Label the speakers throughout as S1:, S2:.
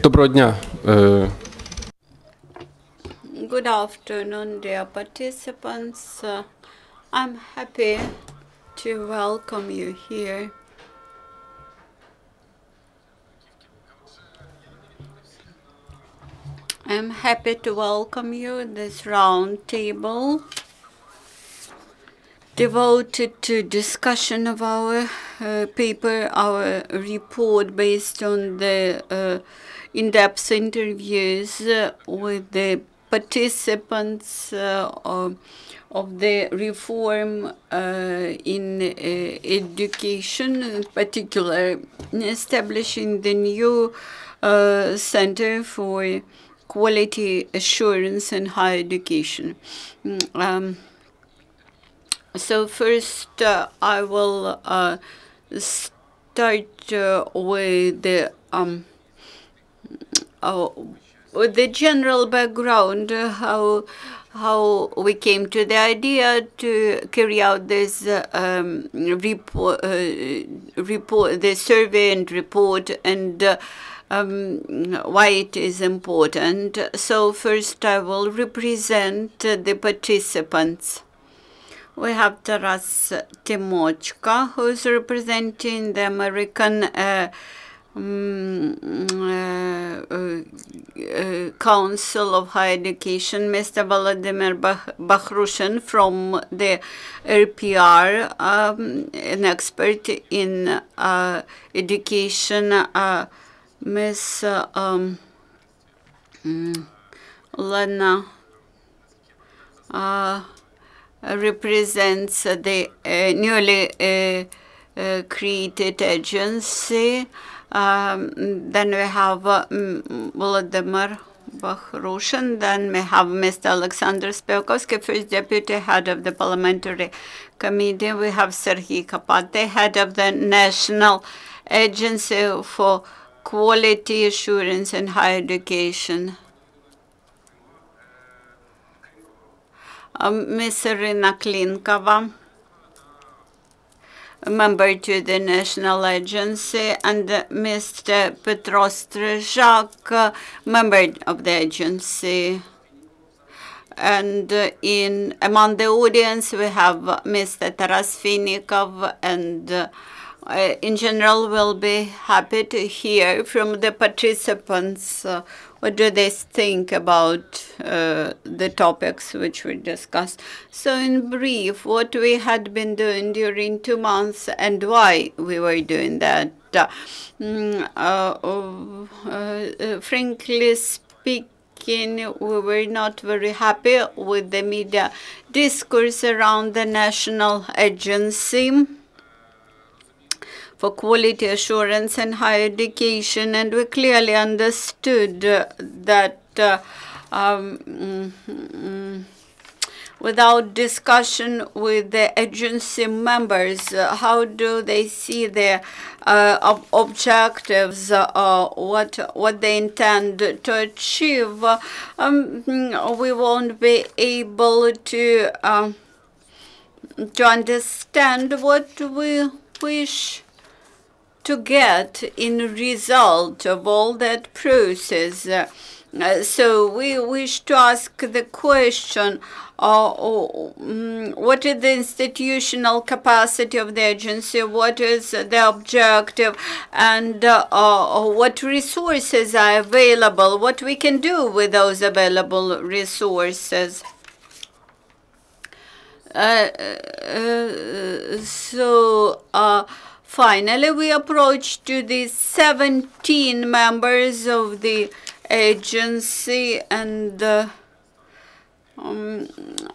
S1: Доброго дня.
S2: Good afternoon, dear participants. I'm happy to welcome you here. I'm happy to welcome you at this round table devoted to discussion of our paper, our report based on the in-depth interviews with the participants of the reform in education, in particular establishing the new Center for Quality Assurance in Higher Education. So first, I will start with the general background, how we came to the idea to carry out this report, the survey and report, and why it is important. So first, I will represent the participants. We have Taras Tymochko, who is representing the American Council of Higher Education, Mr. Volodymyr Bakhruhsyn from the RPR, an expert in education, Ms. Lena represents the newly created agency. Then we have Volodymyr Bakhruhsyn. Then we have Mr. Oleksandr Spivakovskyi, first deputy head of the Parliamentary Committee. We have Sergiy, head of the National Agency for Quality Assurance in Higher Education. Ms. Irina Klinkova, member to the National Agency, and Mr. Petro Strezhak, member of the agency. And among the audience, we have Mr. Taras Finnikov, and in general, we'll be happy to hear from the participants. What do they think about the topics which we discussed? So in brief, what we had been doing during 2 months and why we were doing that. Frankly speaking, we were not very happy with the media discourse around the National Agency for Quality Assurance and Higher Education, and we clearly understood that without discussion with the agency members, how do they see their objectives, what they intend to achieve, we won't be able to understand what we wish to get in result of all that process. So we wish to ask the question, what is the institutional capacity of the agency, what is the objective, and what resources are available, what we can do with those available resources. Finally, we approached to the 17 members of the agency, and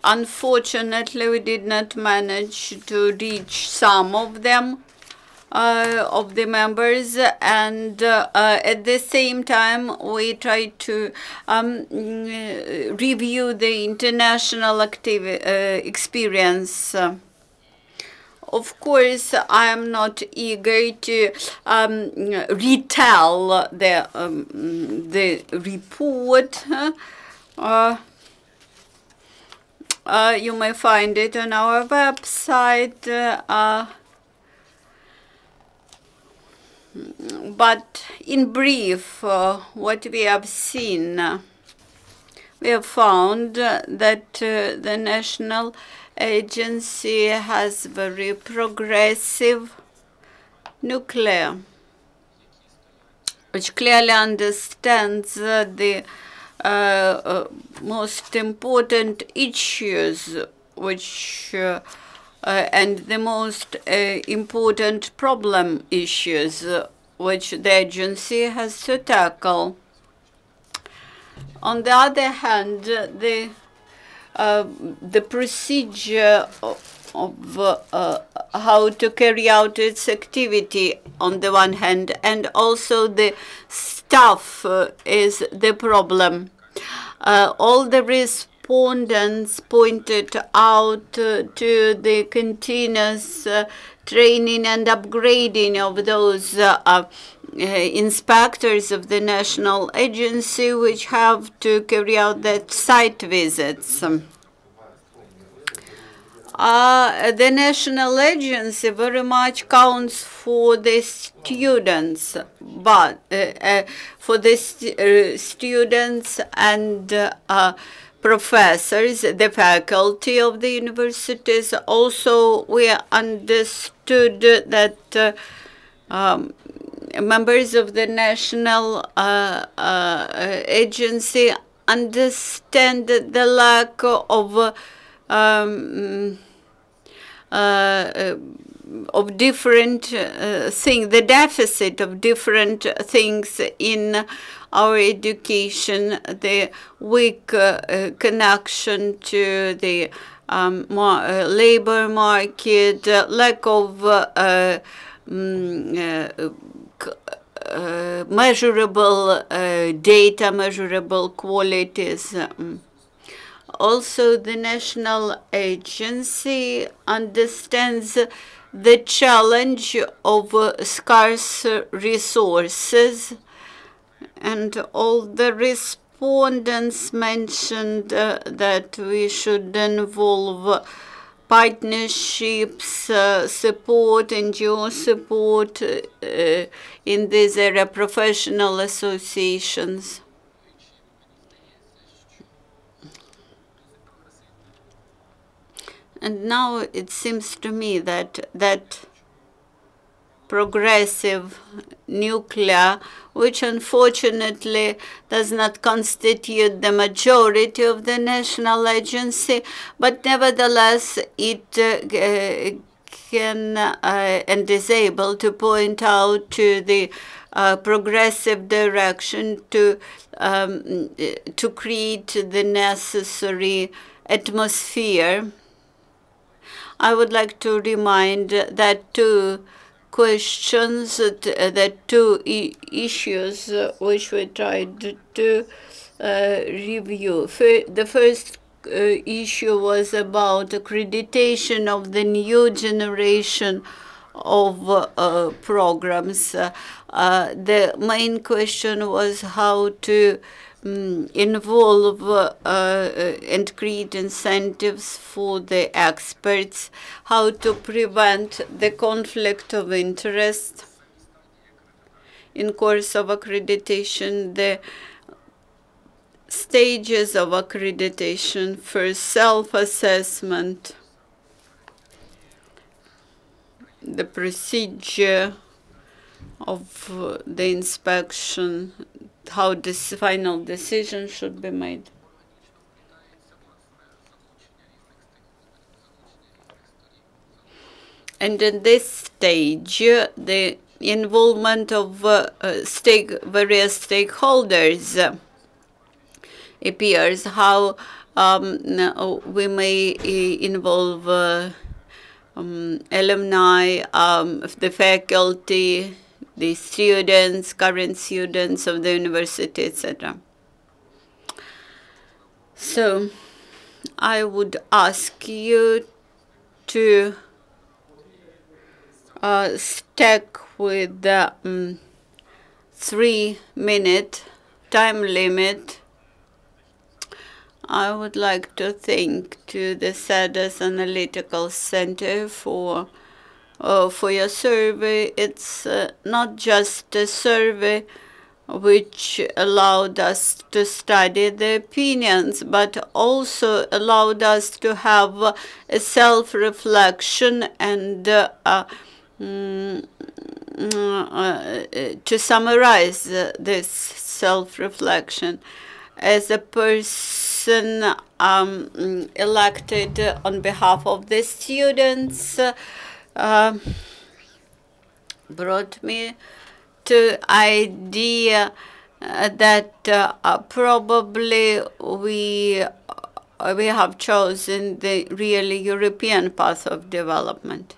S2: unfortunately, we did not manage to reach some of them, of the members, and at the same time, we tried to review the international experience. Of course, I am not eager to retell the report. You may find it on our website. But in brief, what we have seen, we have found that the national agency has very progressive nuclear, which clearly understands the most important issues which and the most important problem issues which the agency has to tackle. On the other hand, the procedure of how to carry out its activity on the one hand, and also the staff is the problem. All the respondents pointed out to the continuous training and upgrading of those inspectors of the national agency which have to carry out that site visits. The national agency very much counts for the students, but for the students and professors, the faculty of the universities. Also, we understood that members of the national agency understand the lack of different things, the deficit of different things in our education, the weak connection to the labor market, lack of measurable data, measurable qualities. Also, the national agency understands the challenge of scarce resources, and all the respondents mentioned that we should involve partnerships, support, NGO support in this area, professional associations. And now it seems to me that progressive nuclear, which unfortunately does not constitute the majority of the national agency, but nevertheless it can and is able to point out to the progressive direction to create the necessary atmosphere. I would like to remind that two questions, that two issues which we tried to review. The first issue was about accreditation of the new generation of programs. The main question was how to involve and create incentives for the experts, how to prevent the conflict of interest in course of accreditation, the stages of accreditation, first self-assessment, the procedure of the inspection, how this final decision should be made. And in this stage, the involvement of various stakeholders appears, how we may involve alumni, the faculty, the students, current students of the university, etc. So I would ask you to stick with the 3-minute time limit. I would like to thank to the CEDOS Analytical Center for your survey. It's not just a survey which allowed us to study the opinions, but also allowed us to have a self-reflection and to summarize this self-reflection. As a person elected on behalf of the students, brought me to idea that probably we have chosen the really European path of development.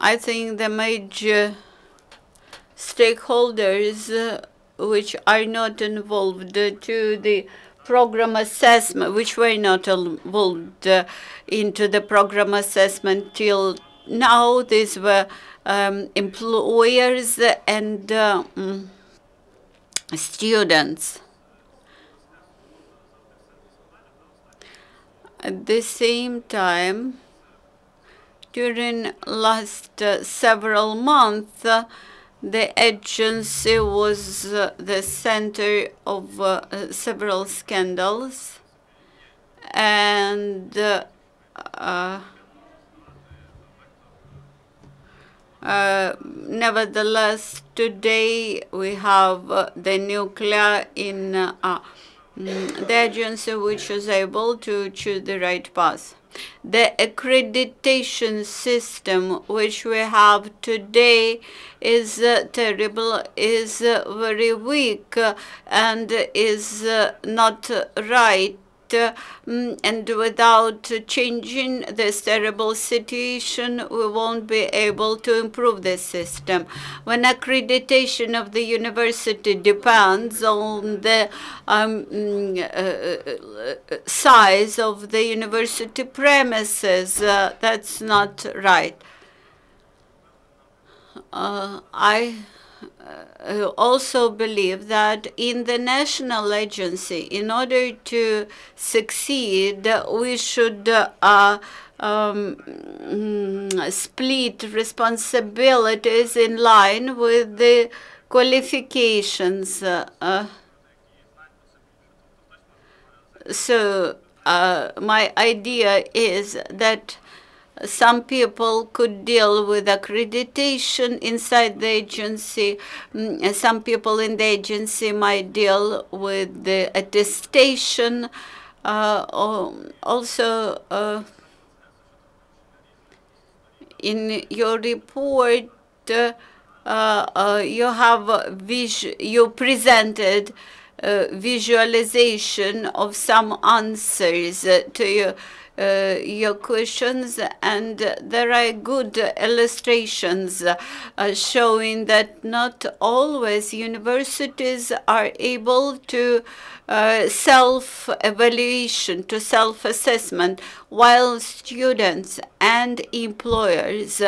S2: I think the major stakeholders which are not involved to the program assessment, which were not involved into the program assessment till now, these were employers and students. At the same time, during last several months, the agency was the center of several scandals, and nevertheless, today we have the nuclear in the agency which is able to choose the right path. The accreditation system which we have today is terrible, is very weak, and is not right. And without changing this terrible situation, we won't be able to improve the system. When accreditation of the university depends on the size of the university premises, that's not right. I also believe that in the national agency, in order to succeed, we should split responsibilities in line with the qualifications. So my idea is that some people could deal with accreditation inside the agency. Some people in the agency might deal with the attestation. Also, in your report, you presented visualization of some answers to your questions, and there are good illustrations showing that not always universities are able to self-evaluation, to self-assessment, while students and employers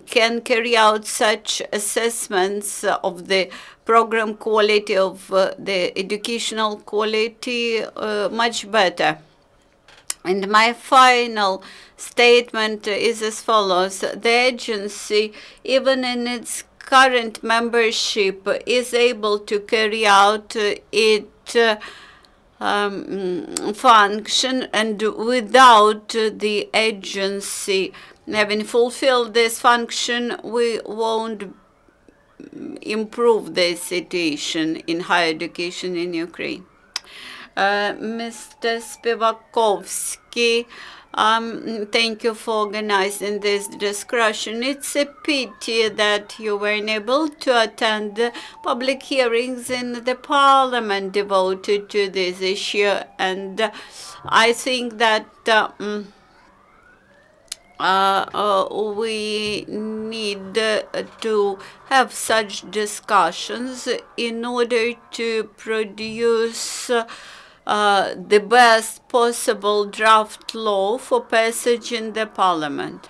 S2: can carry out such assessments of the program quality, of the educational quality much better. And my final statement is as follows. The agency, even in its current membership, is able to carry out its function, and without the agency having fulfilled this function, we won't improve the situation in higher education in Ukraine. Mr. Spivakovskyi, thank you for organizing this discussion. It's a pity that you weren't able to attend public hearings in the parliament devoted to this issue, and I think that we need to have such discussions in order to produce the best possible draft law for passage in the parliament.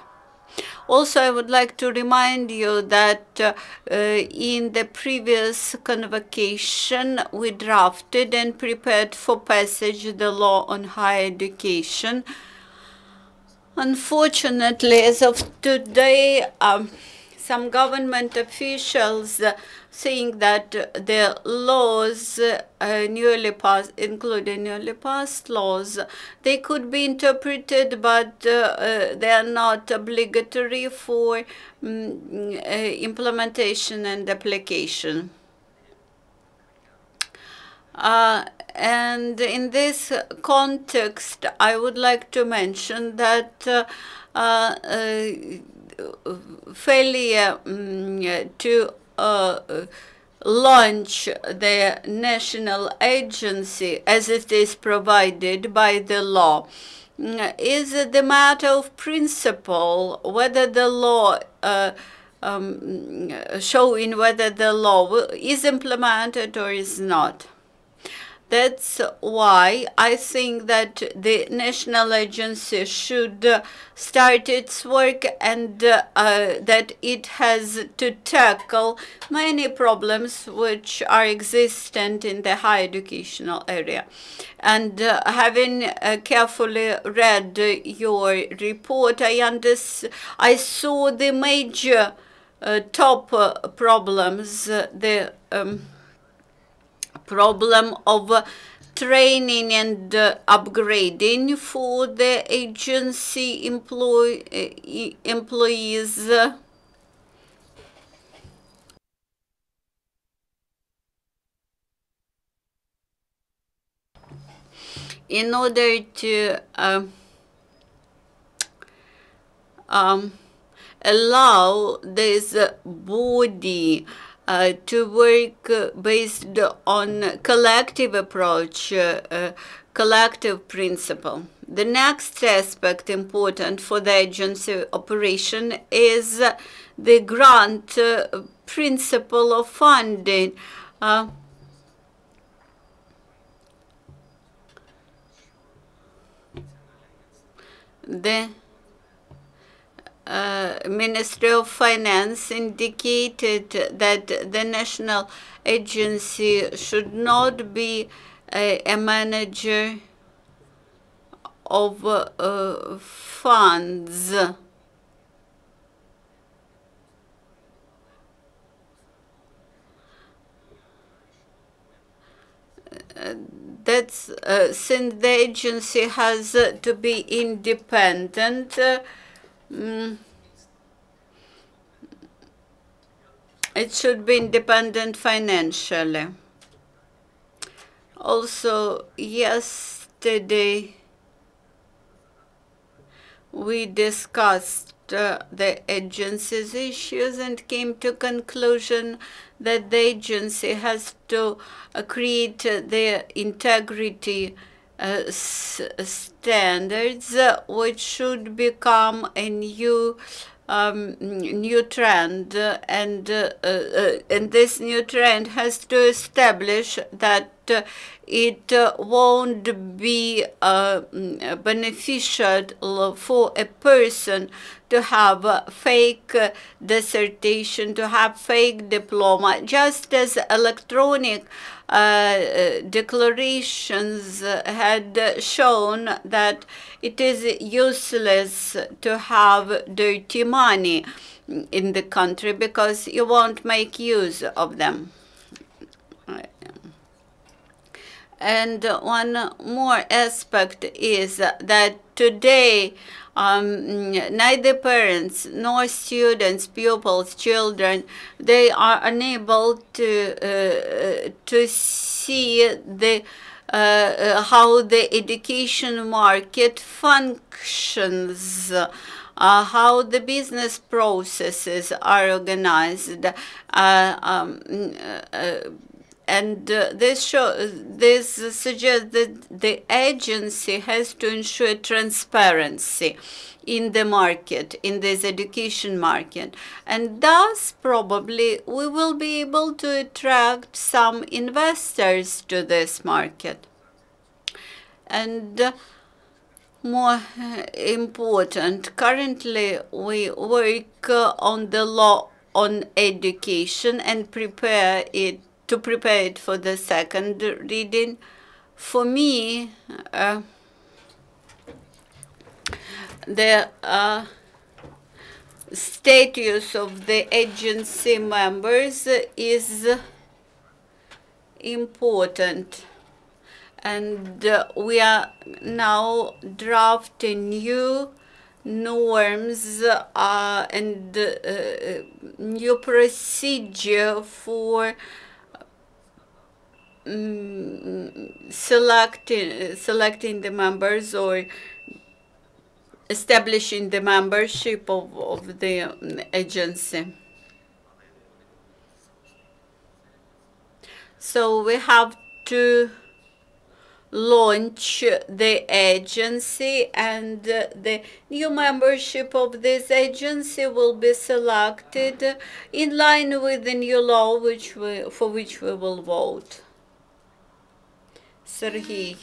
S2: Also, I would like to remind you that in the previous convocation, we drafted and prepared for passage the law on higher education. Unfortunately, as of today, some government officials saying that the laws newly passed, including newly passed laws, they could be interpreted, but they are not obligatory for implementation and application. And in this context, I would like to mention that failure to launch the national agency as it is provided by the law is the matter of principle, whether the law showing whether the law is implemented or is not. That's why I think that the national agency should start its work, and that it has to tackle many problems which are existent in the higher educational area. And having carefully read your report, I saw the major top problems, the problem of training and upgrading for the agency employees. In order to allow this body to work based on collective approach, collective principle. The next aspect important for the agency operation is the grant principle of funding. The Ministry of Finance indicated that the national agency should not be a manager of funds. That's since the agency has to be independent. It should be independent financially. Also, yesterday we discussed the agency's issues and came to conclusion that the agency has to create the integrity standards, which should become a new trend, and this new trend has to establish that it won't be beneficial for a person to have a fake dissertation, to have fake diploma, just as electronic declarations had shown that it is useless to have dirty money in the country because you won't make use of them. And one more aspect is that today neither parents nor students, pupils, children, they are unable to see the how the education market functions, how the business processes are organized. And this suggests that the agency has to ensure transparency in the market, in this education market. And thus, probably, we will be able to attract some investors to this market. And more important. Currently, we work on the law on education and prepare it for the second reading. For me, the status of the agency members is important. And we are now drafting new norms and new procedure for selecting the members or establishing the membership of the agency. So we have to launch the agency, and the new membership of this agency will be selected in line with the new law for which we will vote. Sergiy.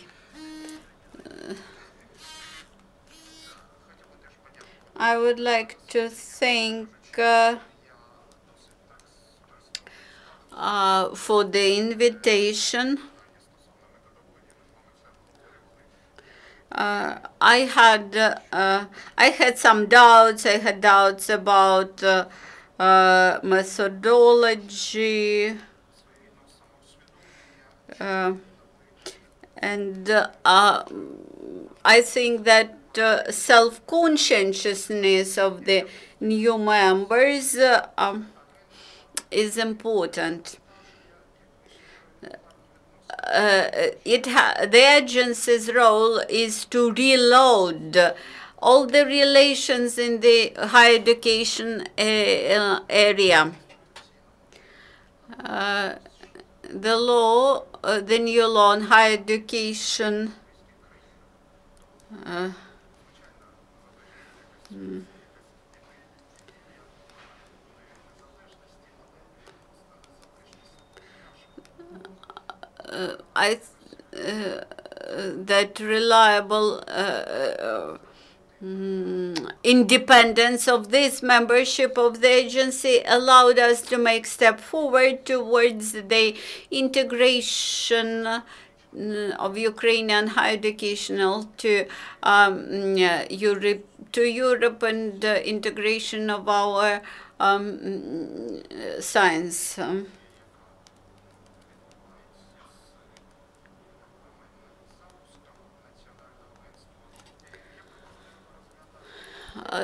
S2: I would like to thank for the invitation. I had some doubts. I had doubts about methodology, and I think that self-consciousness of the new members is important. The agency's role is to reload all the relations in the higher education area. The law, the new law on higher education that reliable independence of this membership of the agency allowed us to make step forward towards the integration of Ukrainian higher educational to Europe and integration of our science.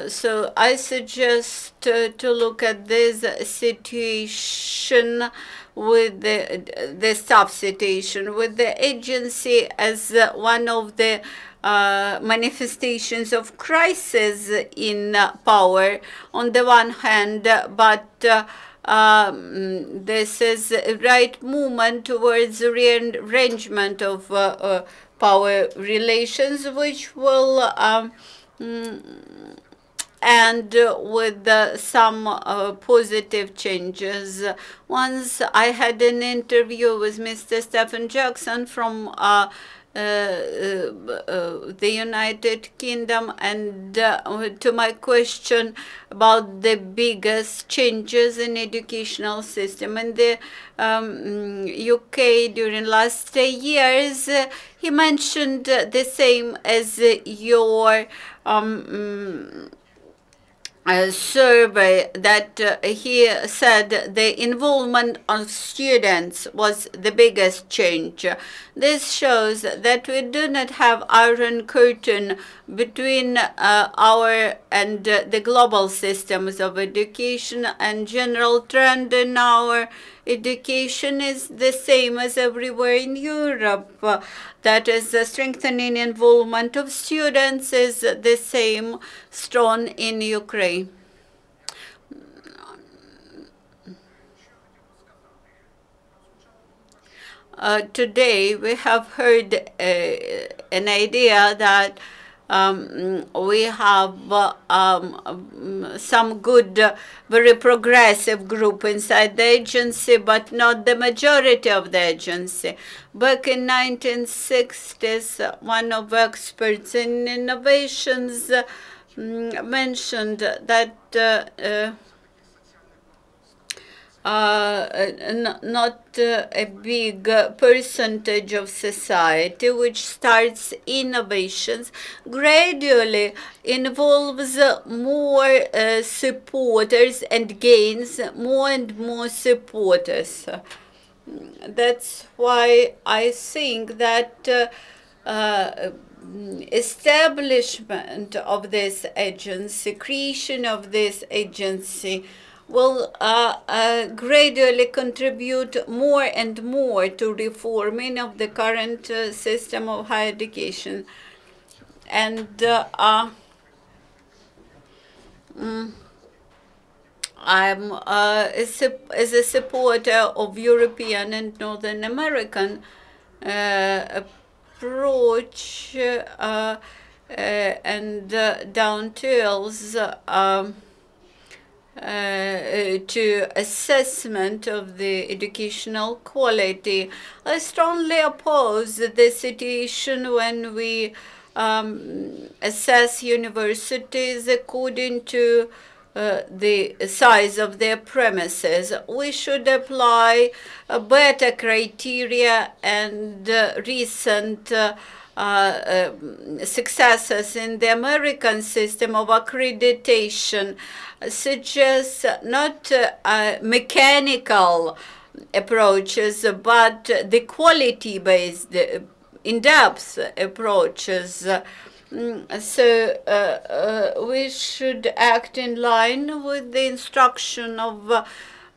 S2: So I suggest to look at this situation with the staff situation, with the agency as one of the manifestations of crisis in power on the one hand, but this is a right movement towards rearrangement of power relations, which will and with some positive changes. Once I had an interview with Mr. Stephen Jackson from the United Kingdom, and to my question about the biggest changes in educational system in the UK during last years, he mentioned the same as your survey, that he said the involvement of students was the biggest change. This shows that we do not have iron curtain between our and the global systems of education, and general trend in our education is the same as everywhere in Europe. That is, the strengthening involvement of students is the same strong in Ukraine. Today we have heard an idea that We have some good, very progressive group inside the agency, but not the majority of the agency. Back in 1960s, one of experts in innovations mentioned that not a big percentage of society which starts innovations gradually involves more supporters and gains more and more supporters. That's why I think that establishment of this agency, creation of this agency, will gradually contribute more and more to reforming of the current system of higher education. And I'm as a supporter of European and Northern American approach and down to earth to assessment of the educational quality. I strongly oppose the situation when we assess universities according to the size of their premises. We should apply better criteria, and recent successes in the American system of accreditation suggest not mechanical approaches, but the quality-based, in-depth approaches. So we should act in line with the instruction of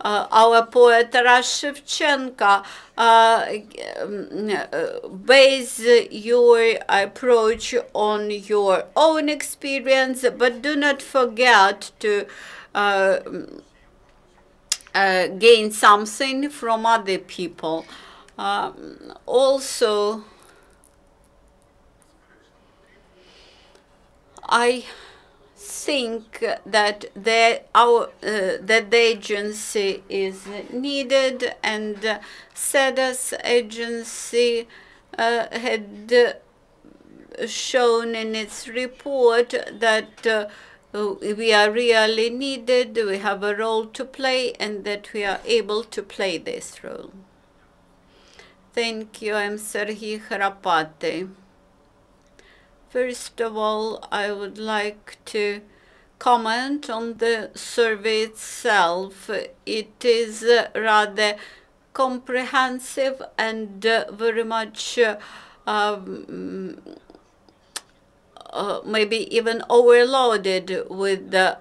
S2: our poet Taras Shevchenko. Base your approach on your own experience, but do not forget to gain something from other people. Also, I think that the agency is needed, and CEDOS agency had shown in its report that we are really needed, we have a role to play, and that we are able to play this role. Thank you. I'm Sergiy Khrapatyi. First of all, I would like to comment on the survey itself. It is rather comprehensive and very much maybe even overloaded with the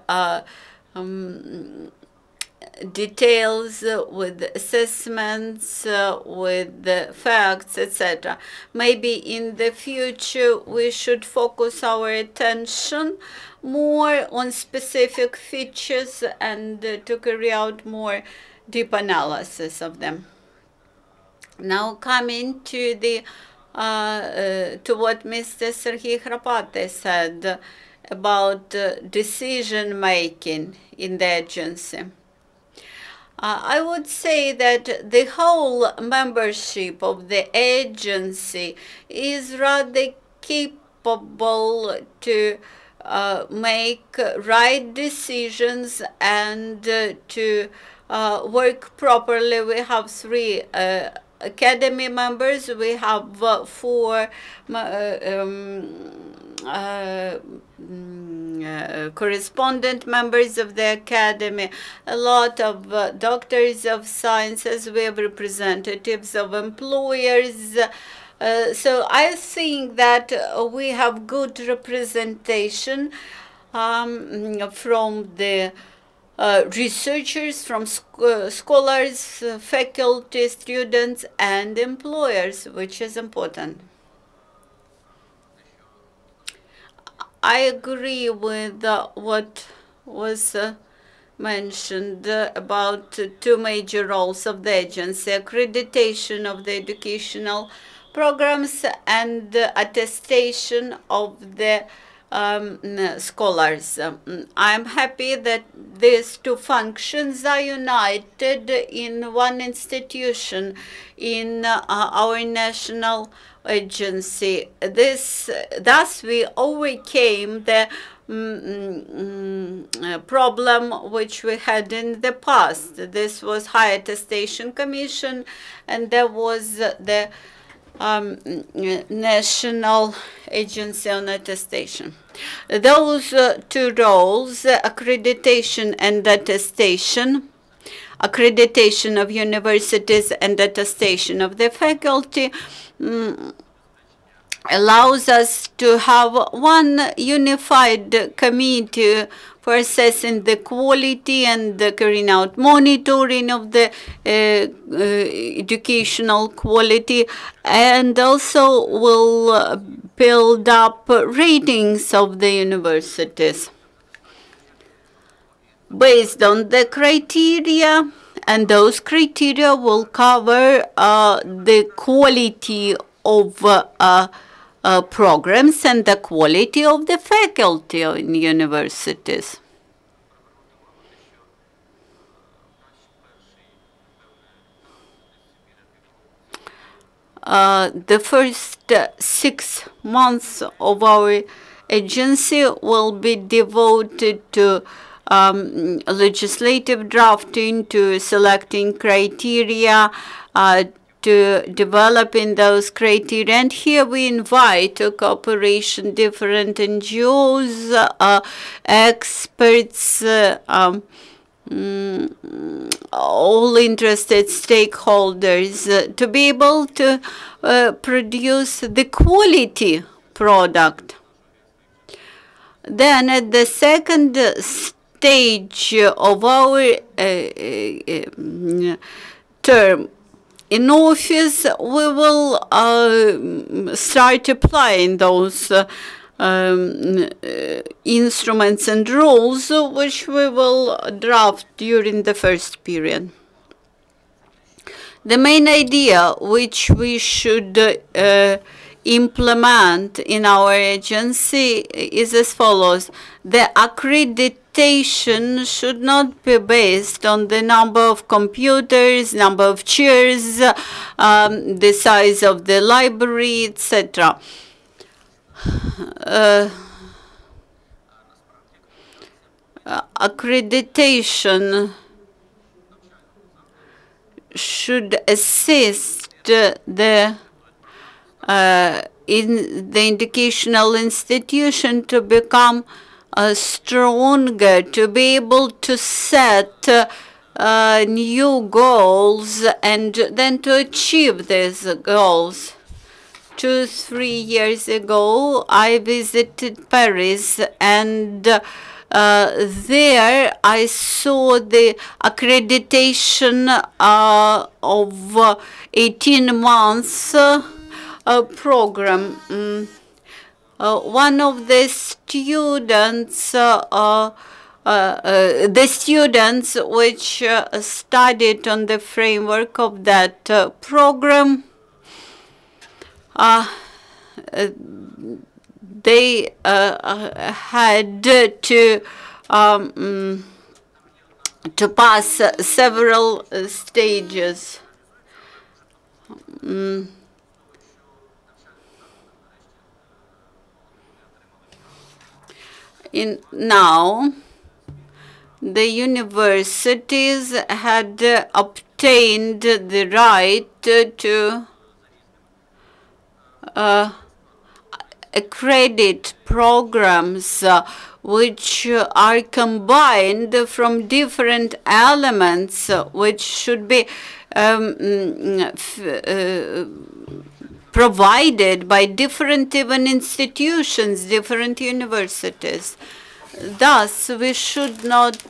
S2: details, with assessments, with the facts, etc. Maybe in the future we should focus our attention more on specific features and to carry out more deep analysis of them. Now coming to the to what Mr. Sergiy Khrapatyi said about decision making in the agency. I would say that the whole membership of the agency is rather capable to make right decisions and to work properly. We have 3 academy members, we have 4 correspondent members of the academy, a lot of doctors of sciences, we have representatives of employers. So I think that we have good representation from the researchers, from scholars, faculty, students, and employers, which is important. I agree with what was mentioned about 2 major roles of the agency: accreditation of the educational programs and attestation of the scholars. I'm happy that these two functions are united in one institution, in our national agency. Thus we overcame the problem which we had in the past. This was High Attestation Commission, and there was the National Agency on Attestation. Those two roles, accreditation and attestation, accreditation of universities and attestation of the faculty, allows us to have one unified committee for assessing the quality and the carrying out monitoring of the educational quality, and also will build up ratings of the universities based on the criteria, and those criteria will cover the quality of programs and the quality of the faculty in universities. The first 6 months of our agency will be devoted to legislative drafting, to selecting criteria, to developing those criteria. And here we invite to cooperation different NGOs, experts, all interested stakeholders to be able to produce the quality product. Then at the second stage of our term in office, we will start applying those instruments and rules which we will draft during the first period. The main idea which we should implement in our agency is as follows. The accreditation should not be based on the number of computers, number of chairs, the size of the library, etc. Accreditation should assist the in the educational institution to become stronger, to be able to set new goals and then to achieve these goals. 2-3 years ago, I visited Paris, and there I saw the accreditation of 18 months program. One of the students, which studied on the framework of that program, they had to pass several stages. Now, the universities had obtained the right to accredit programs which are combined from different elements which should be provided by different even institutions, different universities. Thus, we should not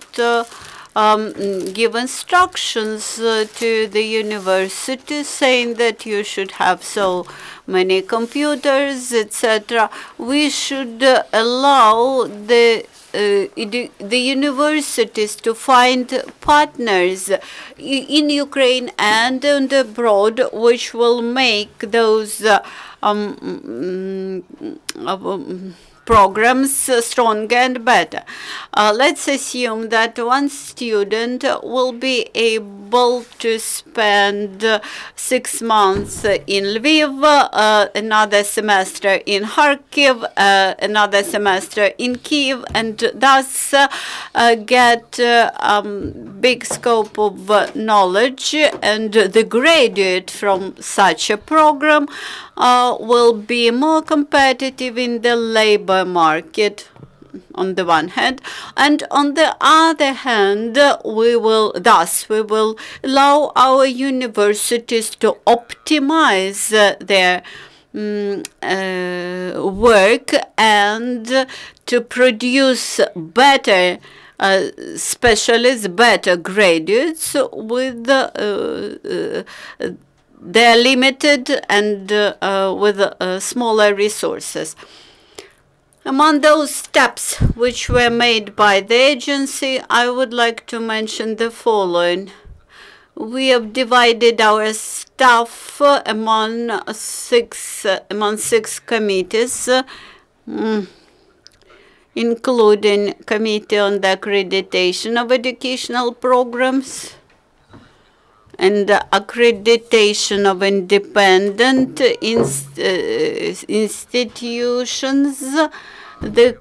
S2: give instructions to the university saying that you should have so many computers, etc. We should allow the the universities to find partners in Ukraine and abroad, which will make those programs stronger and better. Let's assume that one student will be able to spend 6 months in Lviv, another semester in Kharkiv, another semester in Kiev, and thus get big scope of knowledge, and the graduate from such a program will be more competitive in the labor market on the one hand, and on the other hand, we will allow our universities to optimize their work and to produce better specialists, better graduates with they're limited and with smaller resources. Among those steps which were made by the agency, I would like to mention the following. We have divided our staff among six committees, including Committee on the Accreditation of Educational Programs and accreditation of independent institutions, the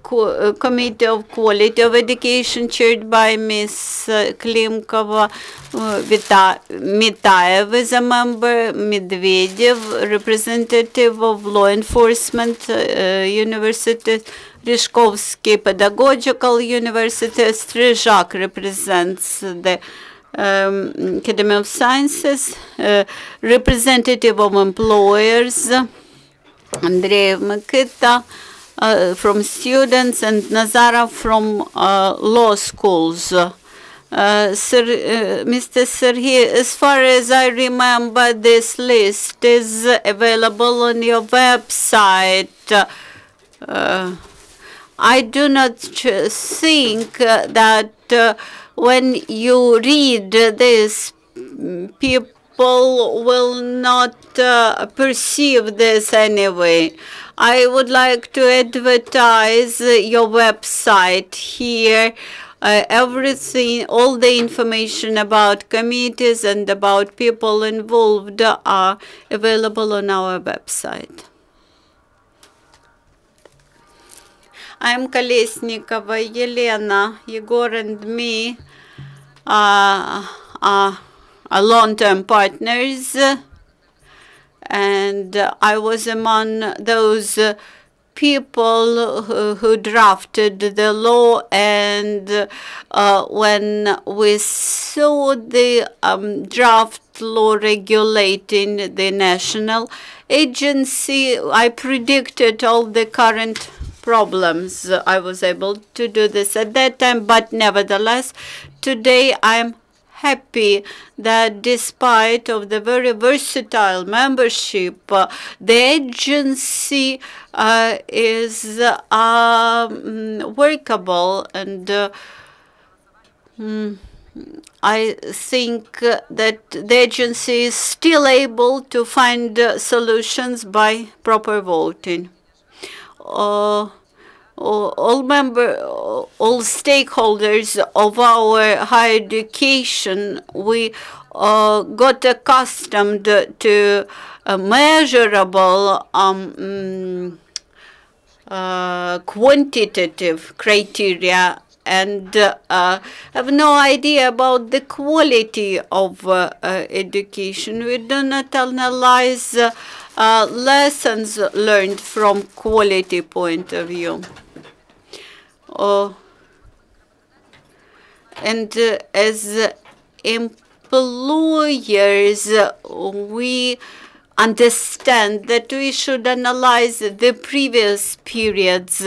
S2: Committee of Quality of Education, chaired by Ms. Klimkova, Mitaev is a member, Medvedev, representative of law enforcement university, Ryzhkovsky Pedagogical University, Strizhak represents the Academy of Sciences, representative of employers, Andreev, Mykyta from students, and Nazarov from law schools. Mr. Sergiy, as far as I remember, this list is available on your website. I do not think that when you read this, people will not perceive this anyway. I would like to advertise your website here. Everything, all the information about committees and about people involved are available on our website. I'm Kolesnikova Elena. Yegor and me are long-term partners, and I was among those people who drafted the law, and when we saw the draft law regulating the national agency, I predicted all the current problems. I was able to do this at that time, but nevertheless, today I'm happy that despite of the very versatile membership, the agency is workable, and I think that the agency is still able to find solutions by proper voting. All stakeholders of our higher education, we got accustomed to measurable quantitative criteria, and have no idea about the quality of education. We do not analyze lessons learned from quality point of view. And as employers, we understand that we should analyze the previous periods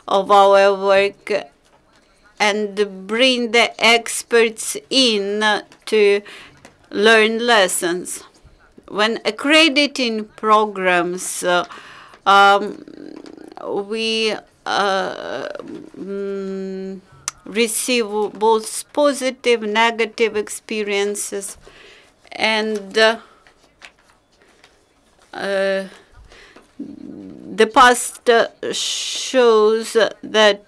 S2: of our work and bring the experts in to learn lessons. When accrediting programs, we receive both positive, negative experiences, and the past shows that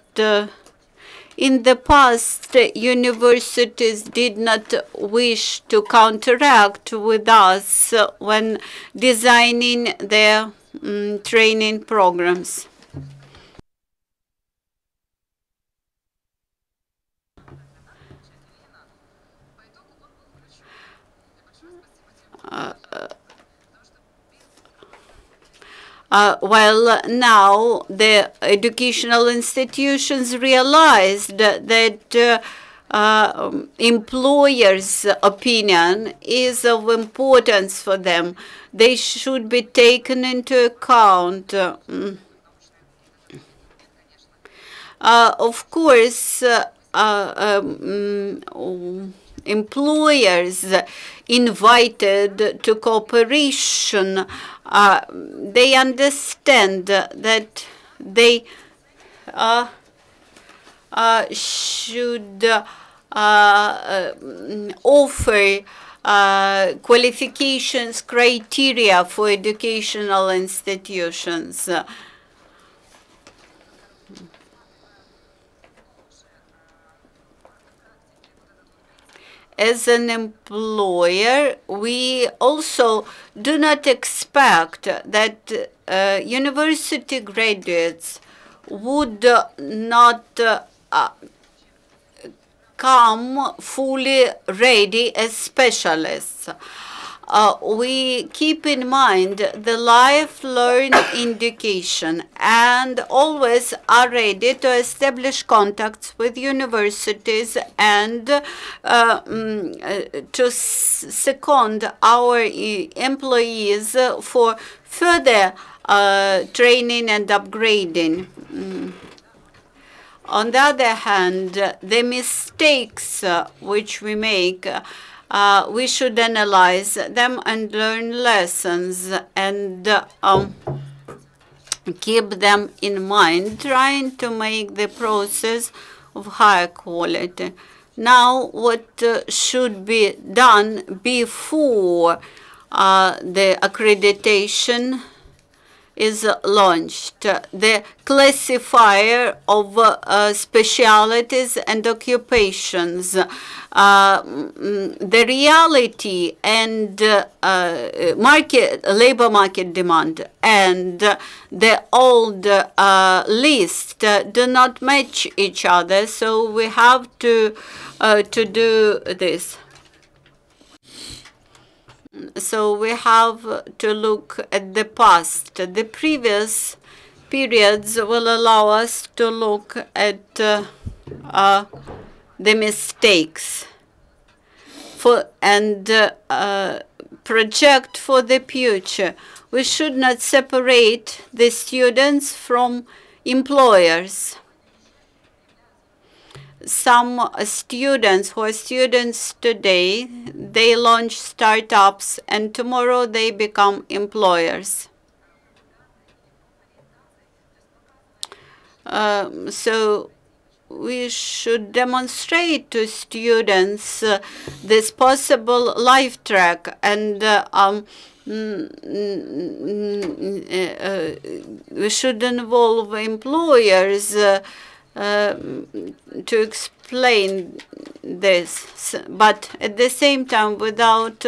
S2: in the past, universities did not wish to counteract with us when designing their training programs. Well, now the educational institutions realized that employers' opinion is of importance for them. They should be taken into account. Of course, employers invited to cooperation, they understand that they should offer qualifications criteria for educational institutions. As an employer, we also do not expect that university graduates would not come fully ready as specialists. We keep in mind the lifelong education and always are ready to establish contacts with universities and to second our employees for further training and upgrading. On the other hand, the mistakes which we make, we should analyze them and learn lessons and keep them in mind, trying to make the process of higher quality. Now, what should be done before the accreditation is launched? The classifier of specialities and occupations, the reality and labor market demand, and the old list do not match each other. So we have to do this. So we have to look at the past. The previous periods will allow us to look at the mistakes and project for the future. We should not separate the students from employers. Some students who are students today, they launch startups and tomorrow they become employers. So we should demonstrate to students this possible life track, and we should involve employers to explain this, but at the same time, without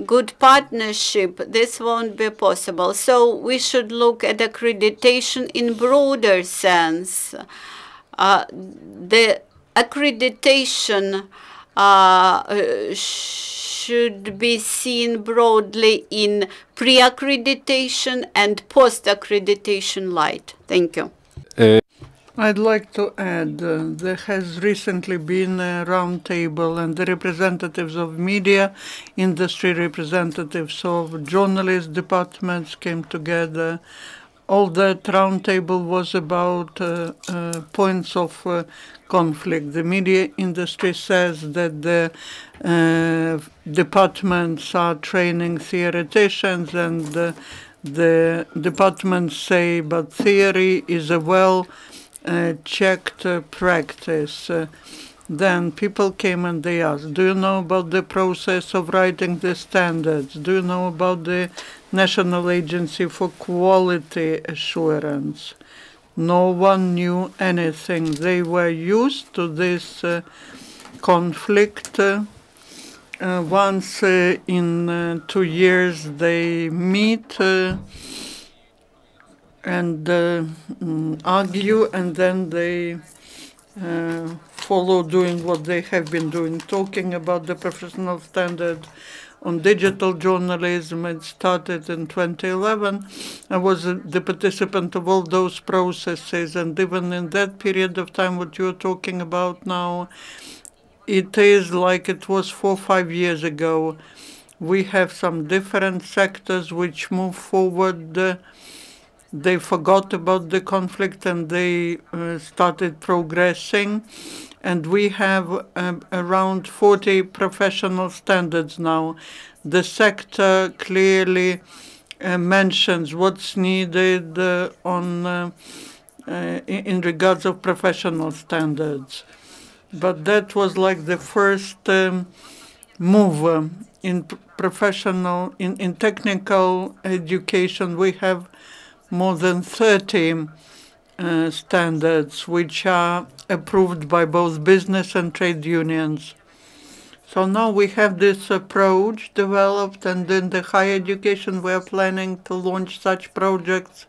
S2: good partnership, this won't be possible. So we should look at accreditation in broader sense. The accreditation should be seen broadly in pre-accreditation and post-accreditation light. Thank you.
S1: I'd like to add, there has recently been a roundtable, and the representatives of media, industry representatives of journalist departments came together. All that roundtable was about points of conflict. The media industry says that the departments are training theoreticians, and the departments say, but theory is a well-checked practice. Then people came and they asked, do you know about the process of writing the standards? Do you know about the National Agency for Quality Assurance? No one knew anything. They were used to this conflict. Once in 2 years they meet and argue, and then they follow doing what they have been doing, talking about the professional standard on digital journalism. It started in 2011. I was the participant of all those processes, and even in that period of time, what you're talking about now, it is like it was 4 or 5 years ago. We have some different sectors which move forward. They forgot about the conflict and they started progressing. And we have around 40 professional standards now. The sector clearly mentions what's needed in regards of professional standards. But that was like the first move in professional, in technical education. We have more than 30 standards which are approved by both business and trade unions. So now we have this approach developed, and in the higher education we are planning to launch such projects,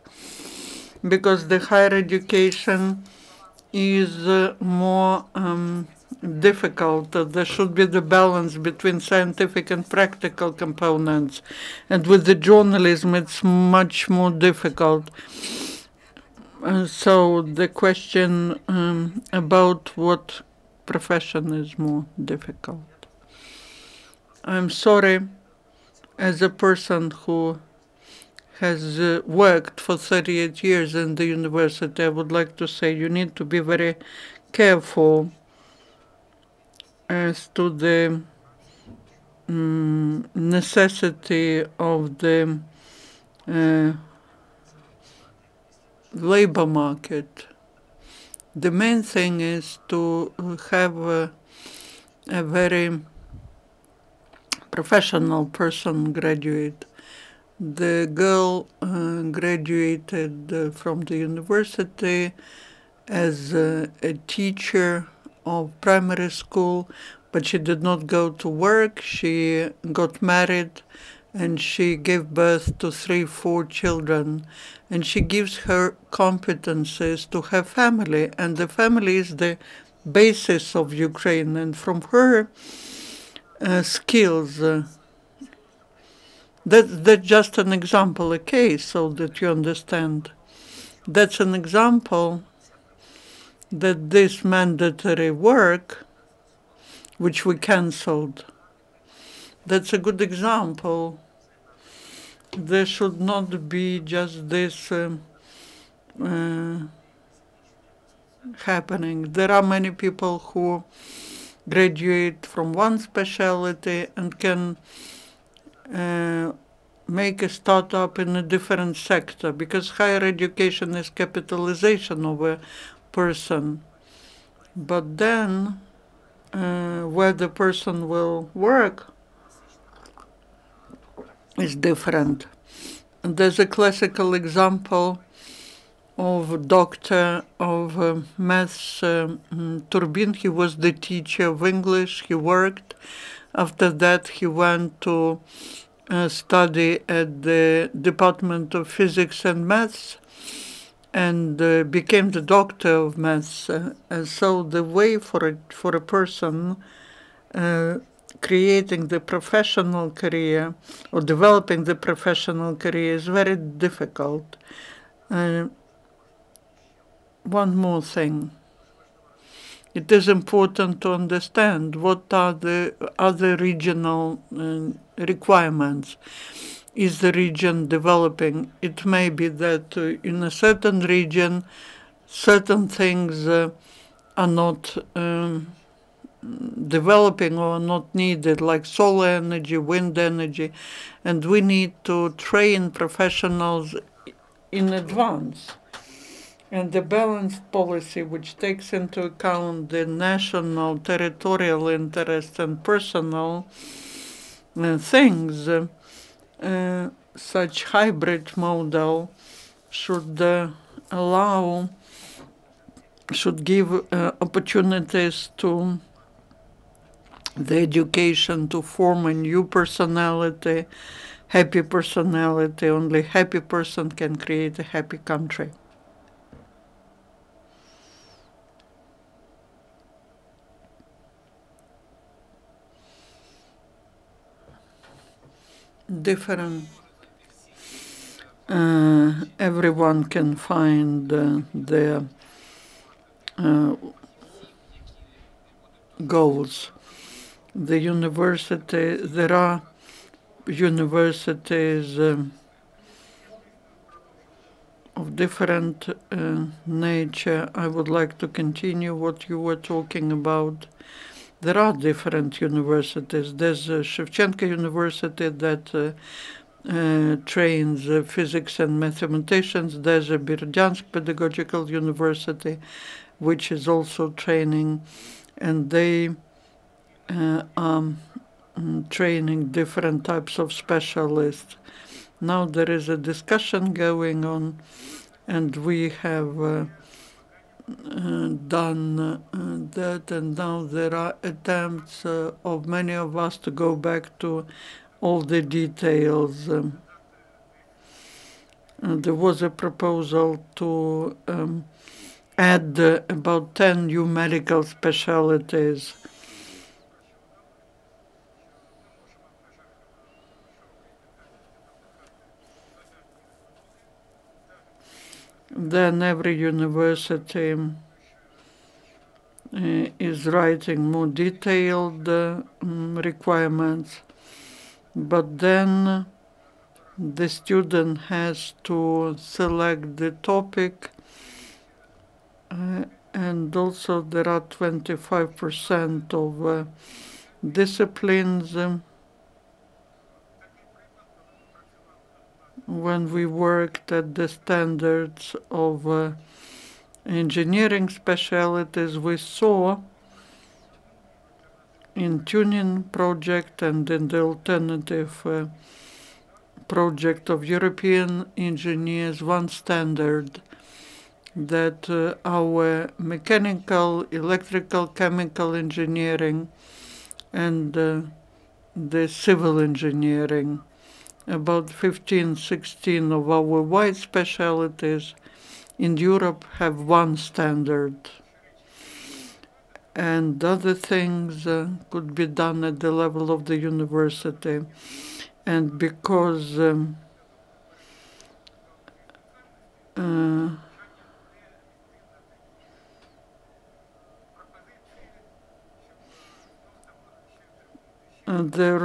S1: because the higher education is more difficult. There should be the balance between scientific and practical components. And with the journalism, it's much more difficult. So the question about what profession is more difficult. I'm sorry, as a person who has worked for 38 years in the university, I would like to say you need to be very careful as to the necessity of the labor market. The main thing is to have a very professional person graduate. The girl graduated from the university as a teacher of primary school, but she did not go to work. She got married and she gave birth to 3, 4 children. And she gives her competences to her family, and the family is the basis of Ukraine. And from her skills, that's just an example, a case, so that you understand. That's an example that this mandatory work, which we cancelled, that's a good example. There should not be just this happening. There are many people who graduate from one specialty and can make a startup in a different sector, because higher education is capitalization of a person. But then where the person will work is different. And there's a classical example of a doctor of maths, Turbin. He was the teacher of English. He worked. After that, he went to study at the Department of Physics and Maths and became the doctor of maths. And so the way for a person creating the professional career or developing the professional career is very difficult. One more thing. It is important to understand what are the other regional requirements. Is the region developing? It may be that in a certain region, certain things are not developing or not needed, like solar energy, wind energy, and we need to train professionals in advance. And the balanced policy, which takes into account the national, territorial interest and personal things, such hybrid model should should give opportunities to the education to form a new personality, happy personality. Only happy person can create a happy country. Different. Everyone can find their goals. The university, there are universities of different nature. I would like to continue what you were talking about. There are different universities. There's Shevchenko University that trains physics and mathematicians. There's a Berdyansk Pedagogical University, which is also training, and they are training different types of specialists. Now there is a discussion going on, and we have done that, and now there are attempts of many of us to go back to all the details. There was a proposal to add about 10 new medical specialties. Then every university is writing more detailed requirements, but then the student has to select the topic, and also there are 25% of disciplines. When we worked at the standards of engineering specialties, we saw in tuning project and in the alternative project of European engineers one standard, that our mechanical, electrical, chemical engineering and the civil engineering, about 15, 16 of our wide specialties in Europe have one standard. And other things could be done at the level of the university. And because there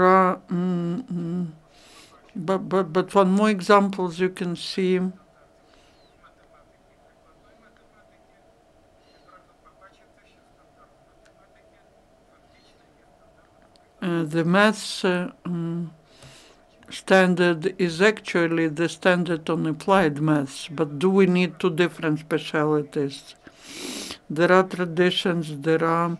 S1: are, but one more examples you can see. The maths standard is actually the standard on applied maths, but do we need two different specialities? There are traditions, there are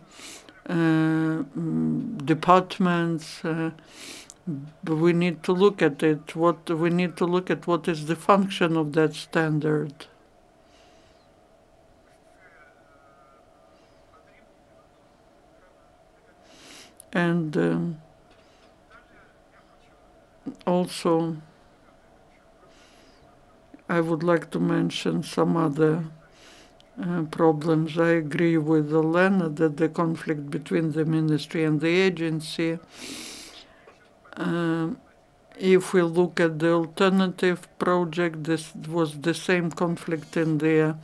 S1: departments, but we need to look at it. We need to look at what is the function of that standard. And also, I would like to mention some other problems. I agree with Elena that the conflict between the ministry and the agency, if we look at the alternative project, this was the same conflict in there,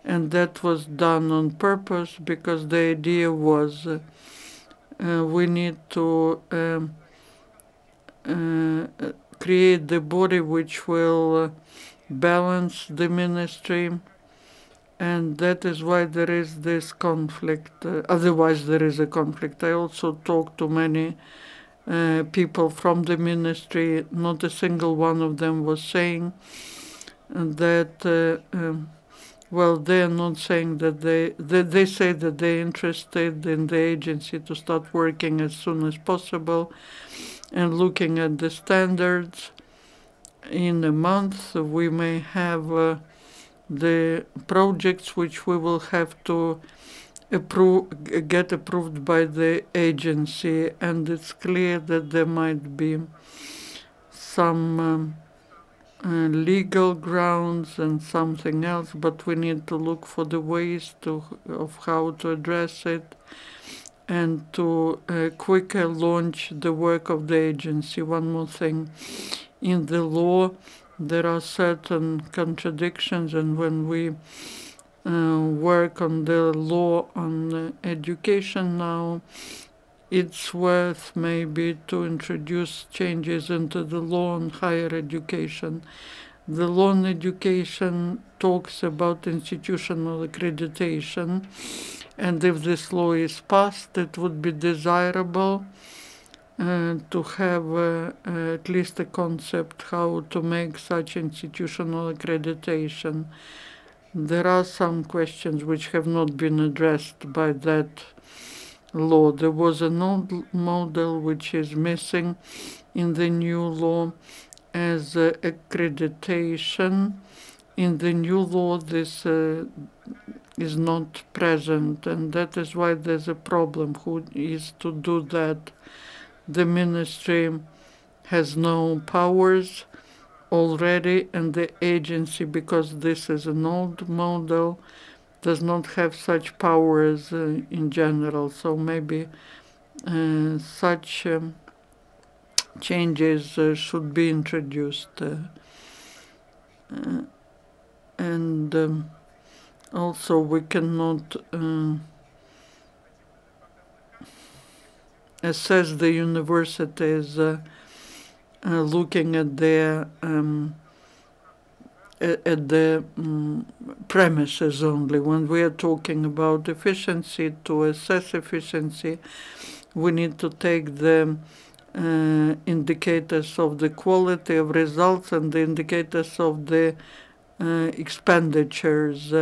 S1: and that was done on purpose because the idea was we need to create the body which will balance the ministry And that is why there is this conflict. Otherwise, there is a conflict. I also talked to many people from the ministry. Not a single one of them was saying that, well, they are not saying that they say that they're interested in the agency to start working as soon as possible and looking at the standards. In a month, we may have the projects which we will have to get approved by the agency, and it's clear that there might be some legal grounds and something else, but we need to look for the ways of how to address it and to quicker launch the work of the agency. One more thing, in the law there are certain contradictions, and when we work on the law on education now, it's worth maybe to introduce changes into the law on higher education. The law on education talks about institutional accreditation, and if this law is passed, it would be desirable to have at least a concept how to make such institutional accreditation. There are some questions which have not been addressed by that law. There was an old model which is missing in the new law as accreditation. In the new law, this is not present, and that is why there's a problem. Who is to do that? The ministry has no powers already, and the agency, because this is an old model, does not have such powers in general. So maybe such changes should be introduced. And also we cannot assess the universities looking at their at the premises only. When we are talking about efficiency, to assess efficiency, we need to take the indicators of the quality of results and the indicators of the expenditures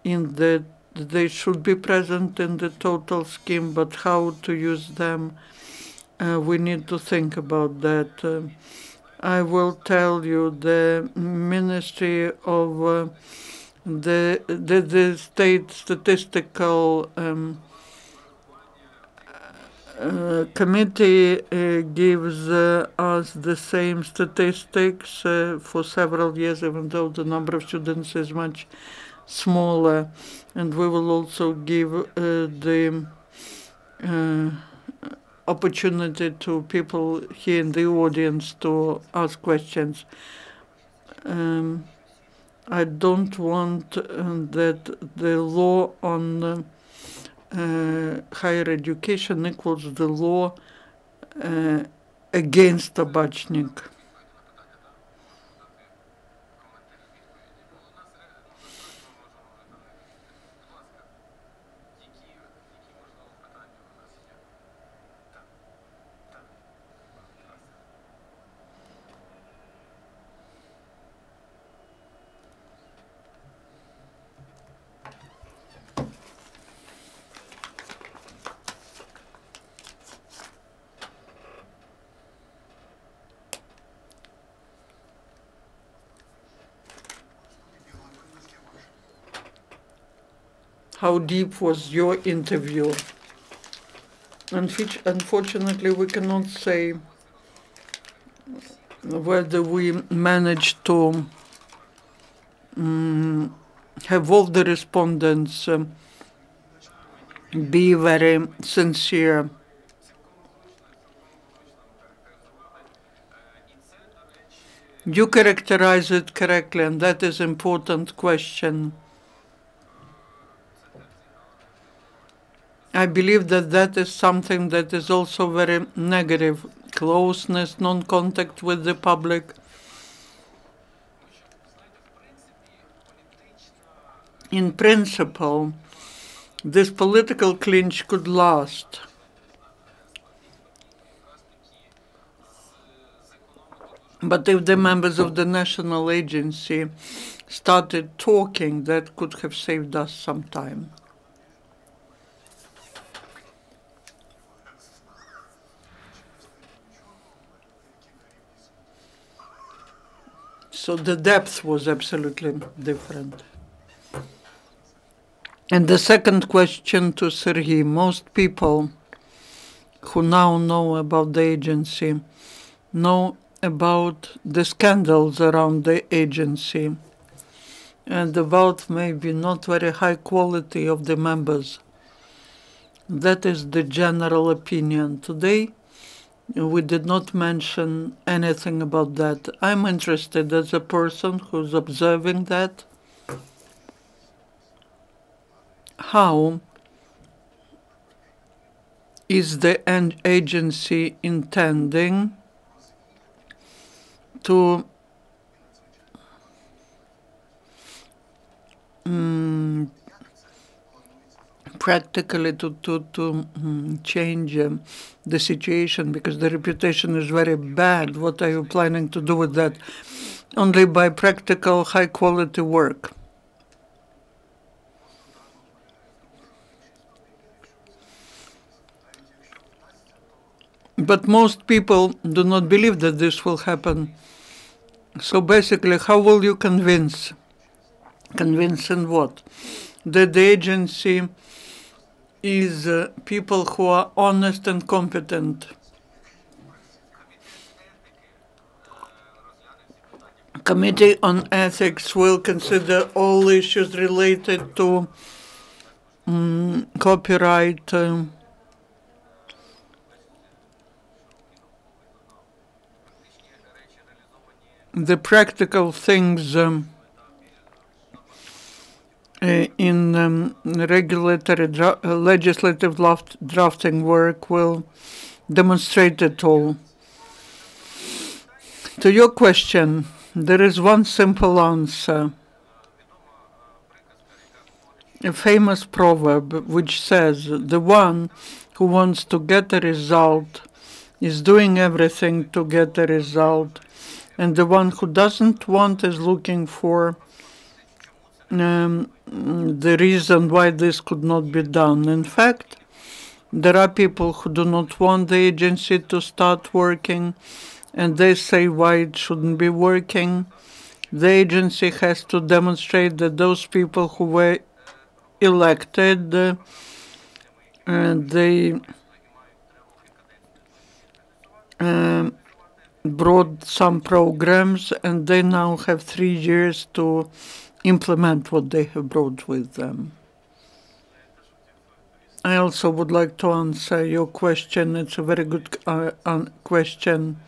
S1: in the they should be present in the total scheme, but how to use them, we need to think about that. I will tell you, the Ministry of the State Statistical Committee gives us the same statistics for several years, even though the number of students is much smaller. And we will also give the opportunity to people here in the audience to ask questions. I don't want that the law on higher education equals the law against Tabachnik. How deep was your interview? Unfortunately, we cannot say whether we managed to have all the respondents be very sincere. You characterize it correctly, and that is an important question. I believe that that is something that is also very negative. Closeness, non-contact with the public. in principle, this political clinch could last. But if the members of the national agency started talking, that could have saved us some time. So the depth was absolutely different. And the second question to Sergiy: most people who now know about the agency know about the scandals around the agency and about maybe not very high quality of the members. That is the general opinion. Today, we did not mention anything about that. I'm interested as a person who's observing that. How is the agency intending to practically to change the situation, because the reputation is very bad? What are you planning to do with that? Only by practical, high-quality work. But most people do not believe that this will happen. So basically, how will you convince? Convince in what? That the agency is people who are honest and competent. Committee on Ethics will consider all issues related to copyright, the practical things in regulatory legislative drafting work will demonstrate it all. To your question, there is one simple answer. A famous proverb which says, the one who wants to get a result is doing everything to get a result, and the one who doesn't want is looking for the reason why this could not be done. In fact, there are people who do not want the agency to start working, and they say why it shouldn't be working. The agency has to demonstrate that those people who were elected, they brought some programs, and they now have 3 years to implement what they have brought with them. I also would like to answer your question. It's a very good question.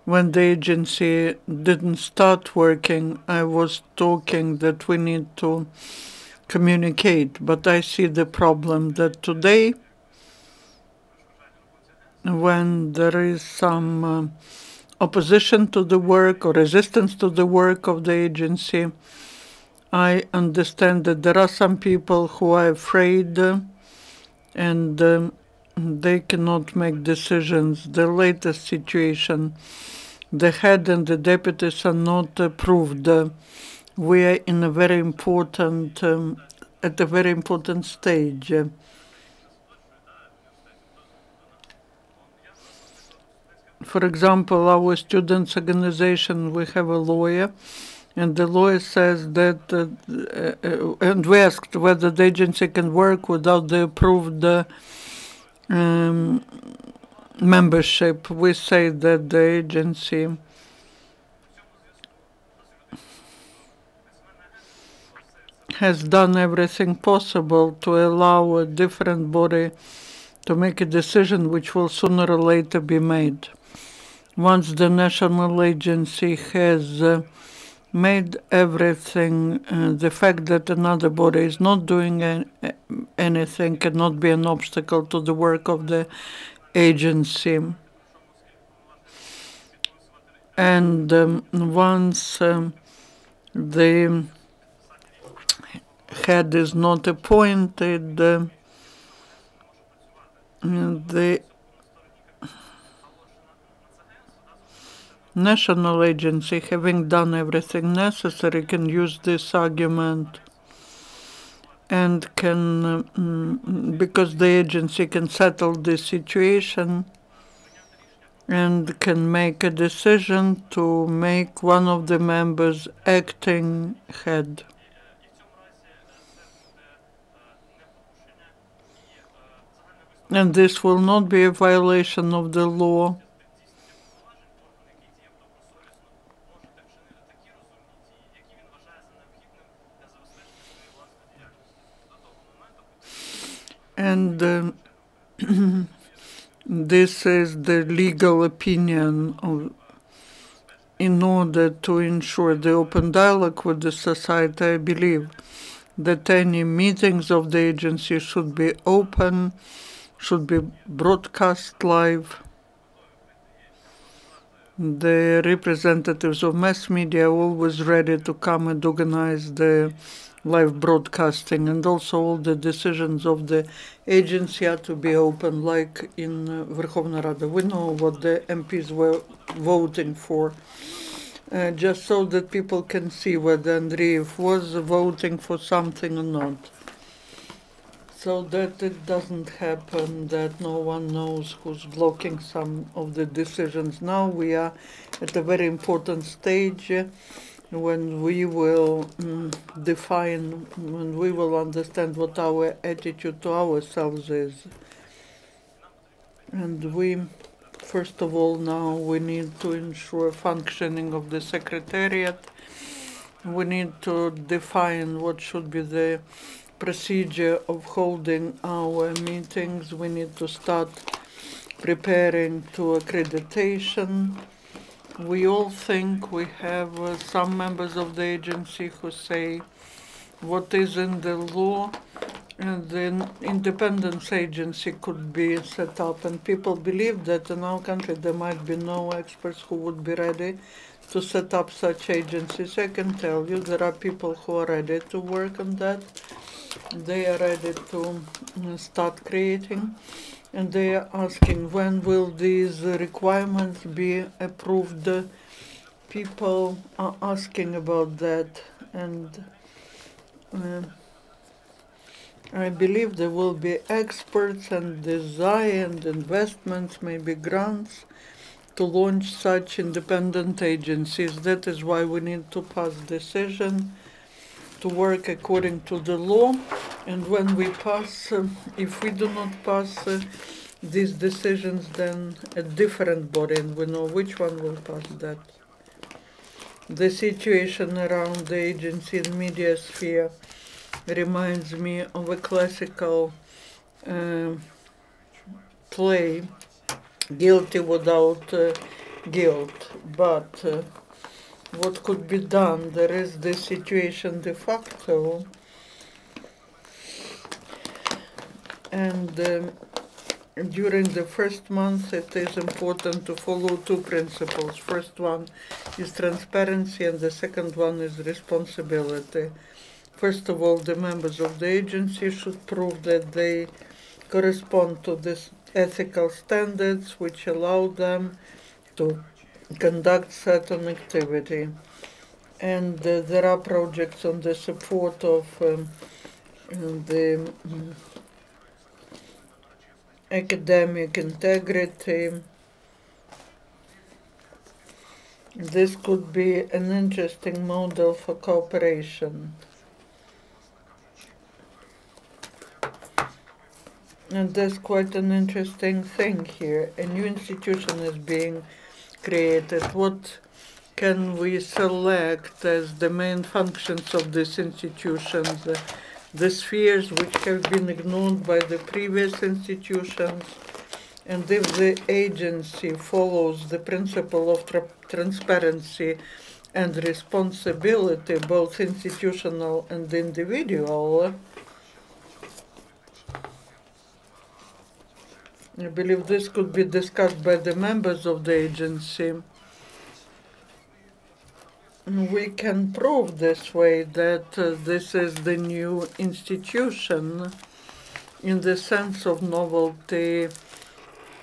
S1: When the agency didn't start working, I was talking that we need to communicate, but I see the problem that today, when there is some opposition to the work or resistance to the work of the agency, I understand that there are some people who are afraid and they cannot make decisions. The latest situation, the head and the deputies are not approved. We are in a very important, at a very important stage. For example, our students' organization, we have a lawyer, and the lawyer says that, and we asked whether the agency can work without the approved membership. We say that the agency has done everything possible to allow a different body to make a decision which will sooner or later be made. Once the national agency has made everything, the fact that another body is not doing anything cannot be an obstacle to the work of the agency. And once the head is not appointed, the national agency, having done everything necessary, can use this argument and can, because the agency can settle the situation and can make a decision to make one of the members acting head. And this will not be a violation of the law. And this is the legal opinion of, in order to ensure the open dialogue with the society. I believe that any meetings of the agency should be open, should be broadcast live. The representatives of mass media are always ready to come and organize the live broadcasting, and also all the decisions of the agency are to be open, like in Verkhovna Rada. We know what the MPs were voting for, just so that people can see whether Andreev was voting for something or not. So that it doesn't happen that no one knows who's blocking some of the decisions. Now we are at a very important stage when we will define, when we will understand what our attitude to ourselves is. And we, first of all, now we need to ensure functioning of the Secretariat. We need to define what should be the procedure of holding our meetings. We need to start preparing to accreditation. We all think we have some members of the agency who say what is in the law, and the independence agency could be set up. And people believe that in our country there might be no experts who would be ready to set up such agencies. I can tell you there are people who are ready to work on that. They are ready to start creating, and they are asking when will these requirements be approved. People are asking about that, and I believe there will be experts and desire and investments, maybe grants, to launch such independent agencies. That is why we need to pass decision to work according to the law. And when we pass, if we do not pass these decisions, then a different body, and we know which one will pass that. The situation around the agency and media sphere reminds me of a classical play, Guilty Without Guilt. But what could be done? There is the situation de facto, and during the first month it is important to follow two principles. First one is transparency, and the second one is responsibility. First of all, the members of the agency should prove that they correspond to these ethical standards which allow them to conduct certain activity. And there are projects on the support of the academic integrity. This could be an interesting model for cooperation. And there's quite an interesting thing here. A new institution is being created. What can we select as the main functions of this institution? The spheres which have been ignored by the previous institutions, and if the agency follows the principle of transparency and responsibility, both institutional and individual, I believe this could be discussed by the members of the agency. we can prove this way that this is the new institution in the sense of novelty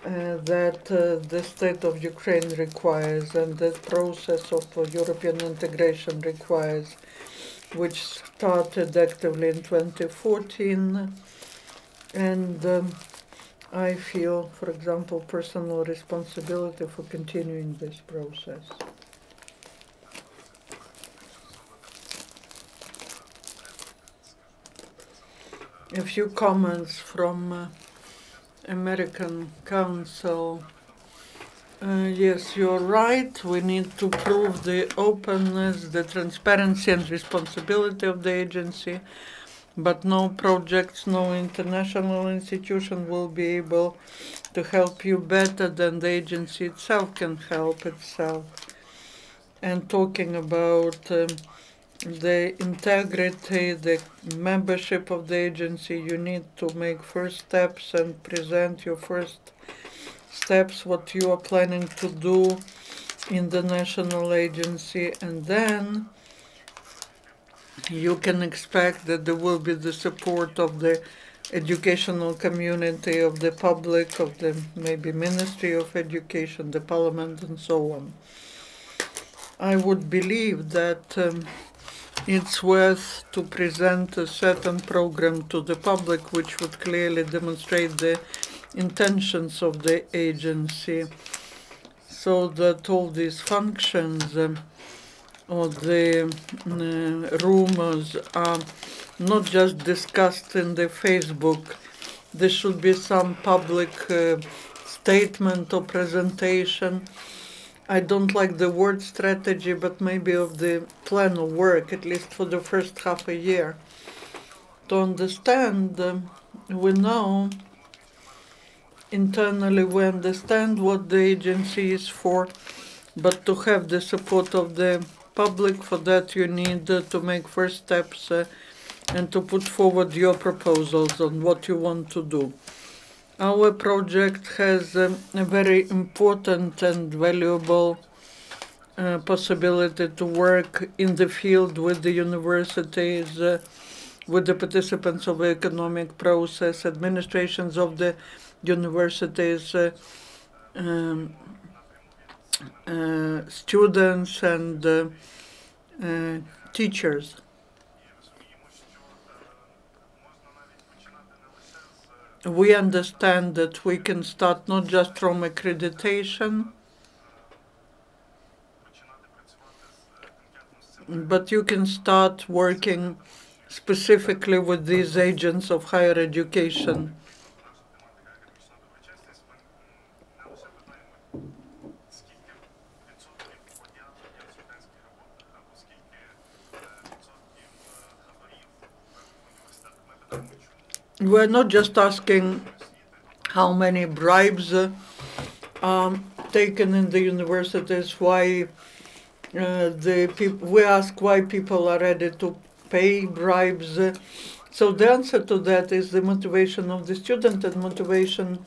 S1: that the state of Ukraine requires and the process of European integration requires, which started actively in 2014. And I feel, for example, personal responsibility for continuing this process. A few comments from American Council. Yes, you're right. We need to prove the openness, the transparency and responsibility of the agency, but no projects, no international institution will be able to help you better than the agency itself can help itself. And talking about the integrity, the membership of the agency, you need to make first steps and present your first steps, what you are planning to do in the national agency, and then you can expect that there will be the support of the educational community, of the public, of the maybe Ministry of Education, the Parliament, and so on. I would believe that it's worth to present a certain program to the public which would clearly demonstrate the intentions of the agency, so that all these functions or the rumors are not just discussed in the Facebook. There should be some public statement or presentation. I don't like the word strategy, but maybe of the plan of work, at least for the first half a year. To understand, we know internally, we understand what the agency is for, but to have the support of the public, for that you need to make first steps and to put forward your proposals on what you want to do. Our project has a very important and valuable possibility to work in the field with the universities, with the participants of the economic process, administrations of the universities, students and teachers. We understand that we can start not just from accreditation, but you can start working specifically with these agents of higher education. We're not just asking how many bribes are taken in the universities, why we ask why people are ready to pay bribes. So the answer to that is the motivation of the student and motivation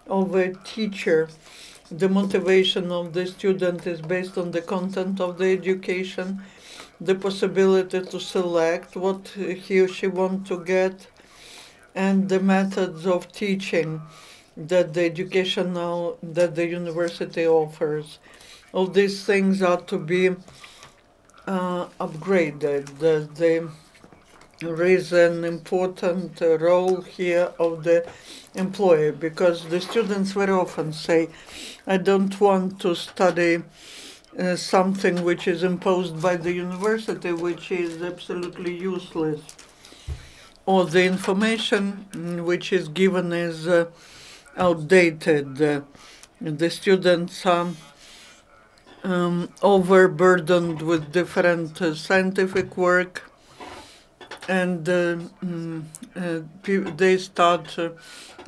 S1: of a teacher. The motivation of the student is based on the content of the education, the possibility to select what he or she wants to get, and the methods of teaching that the that the university offers. All these things are to be upgraded. There is an important role here of the employer, because the students very often say, I don't want to study something which is imposed by the university, which is absolutely useless, or the information which is given is outdated. The students are overburdened with different scientific work, and they start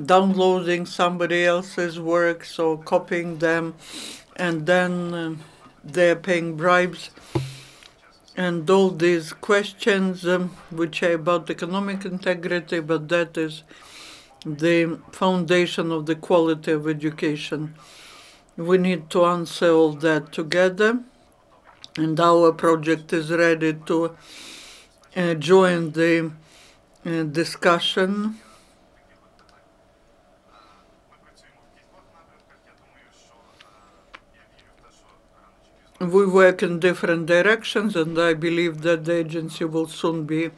S1: downloading somebody else's works or copying them, and then they're paying bribes. And all these questions, which are about economic integrity, but that is the foundation of the quality of education. We need to answer all that together. and our project is ready to join the discussion. We work in different directions, and I believe that the agency will soon be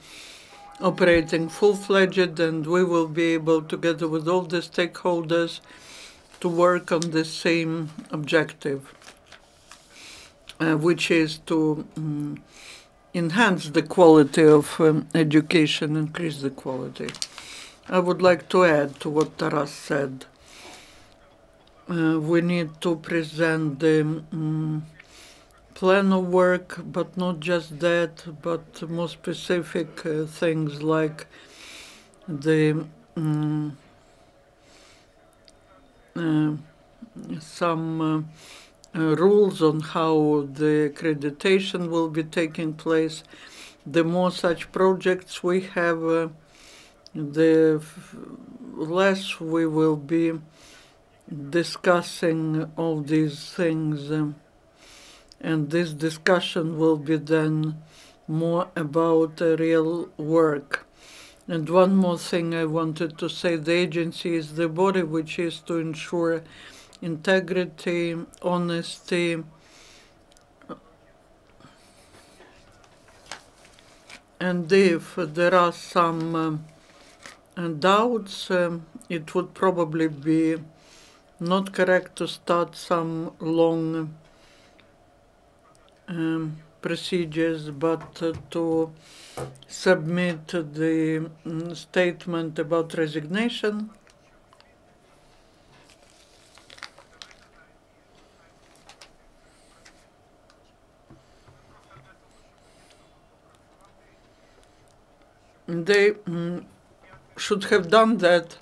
S1: operating full-fledged, and we will be able, together with all the stakeholders, to work on the same objective, which is to enhance the quality of education, increase the quality. I would like to add to what Taras said. We need to present the plan of work, but not just that, but more specific things like the some rules on how the accreditation will be taking place. The more such projects we have, the less we will be discussing all these things, and this discussion will be then more about real work. And one more thing I wanted to say, the agency is the body which is to ensure integrity, honesty, and if there are some doubts, it would probably be not correct to start some long procedures, but to submit the statement about resignation. They should have done that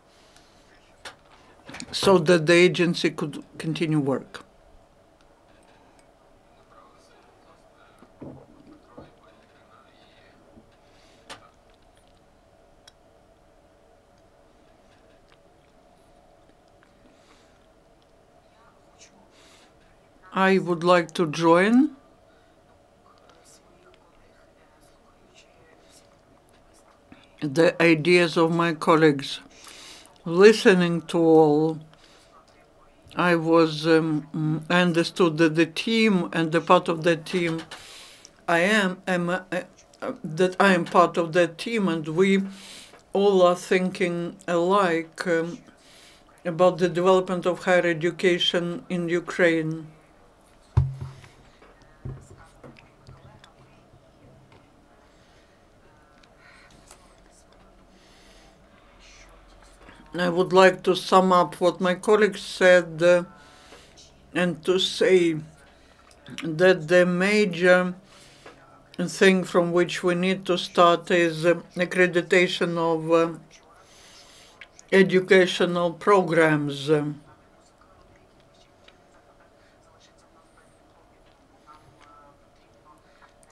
S1: so that the agency could continue work. I would like to join the ideas of my colleagues. Listening to all, I understood that the team and the part of that team I am part of that team, and we all are thinking alike about the development of higher education in Ukraine. I would like to sum up what my colleagues said and to say that the major thing from which we need to start is accreditation of educational programs.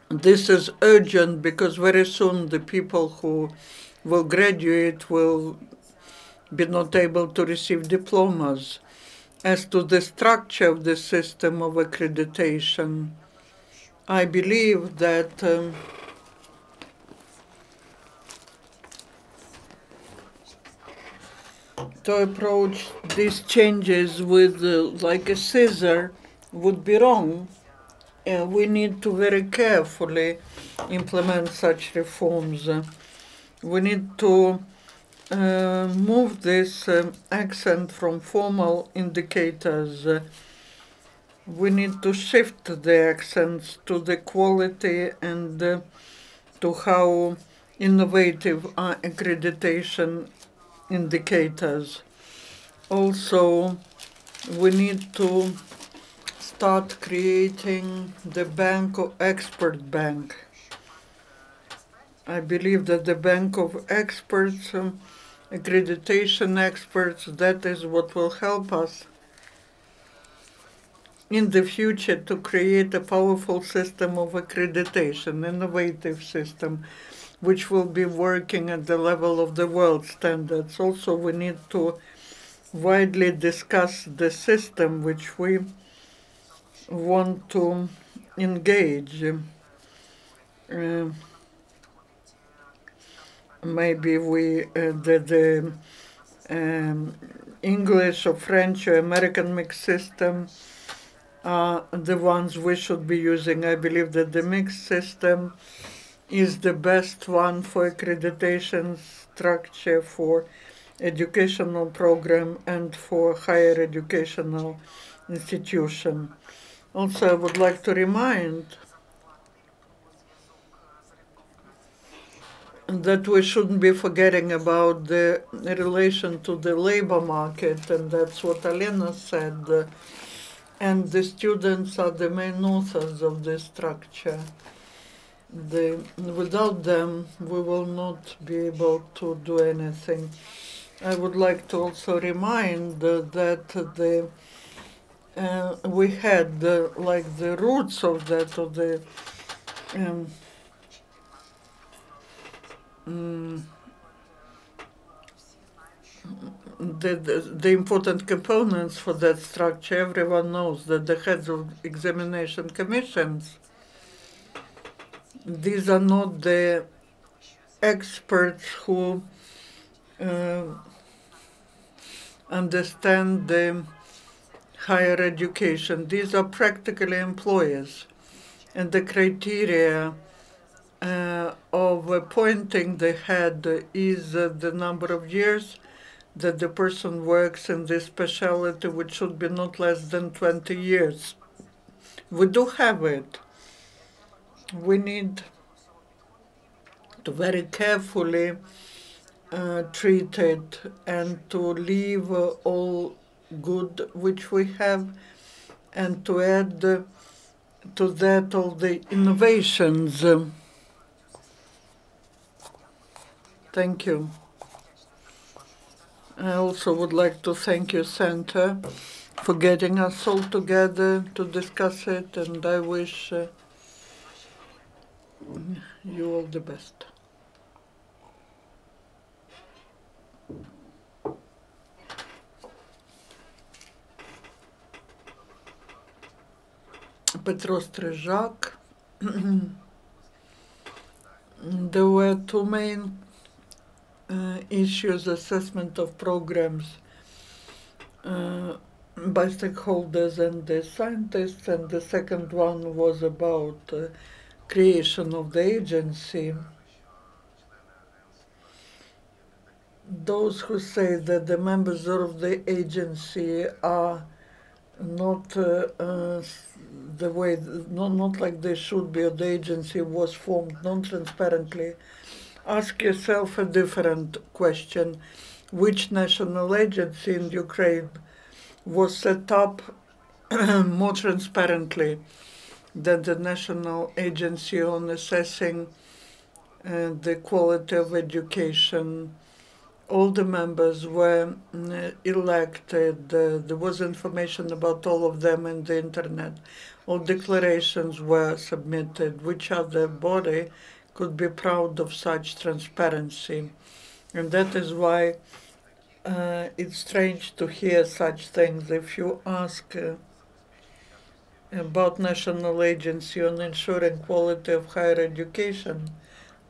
S1: This is urgent because very soon the people who will graduate will be not able to receive diplomas. As to the structure of the system of accreditation, I believe that to approach these changes with like a scissor would be wrong. We need to very carefully implement such reforms. We need to move this accent from formal indicators. We need to shift the accents to the quality and to how innovative are accreditation indicators. Also, we need to start creating the bank of expert bank. I believe that the bank of experts, accreditation experts, that is what will help us in the future to create a powerful system of accreditation, innovative system, which will be working at the level of the world standards. Also, we need to widely discuss the system which we want to engage. Maybe the English or French or American mixed system are the ones we should be using. I believe that the mixed system is the best one for accreditation structure for educational program and for higher educational institution. Also, I would like to remind that we shouldn't be forgetting about the relation to the labor market, and that's what Alena said. And the students are the main authors of this structure. Without them, we will not be able to do anything. I would like to also remind that we had like the roots of that, of the the important components for that structure. Everyone knows that the heads of examination commissions, these are not the experts who understand the higher education. These are practically employers. And the criteria of appointing the head is the number of years that the person works in this specialty, which should be not less than 20 years. We do have it. We need to very carefully treat it and to leave all good which we have and to add to that all the innovations. Thank you. I also would like to thank you, Center, for getting us all together to discuss it, and I wish you all the best. Petro Strizhak. There were two main issues: assessment of programs by stakeholders and the scientists, and the second one was about creation of the agency. Those who say that the members of the agency are not the way, not like they should be, or the agency was formed non-transparently, ask yourself a different question. Which national agency in Ukraine was set up more transparently than the National Agency on Assessing the Quality of Education? All the members were elected. There was information about all of them in the internet. All declarations were submitted. Which other body could be proud of such transparency? And that is why it's strange to hear such things. If you ask about National Agency on Ensuring Quality of Higher Education,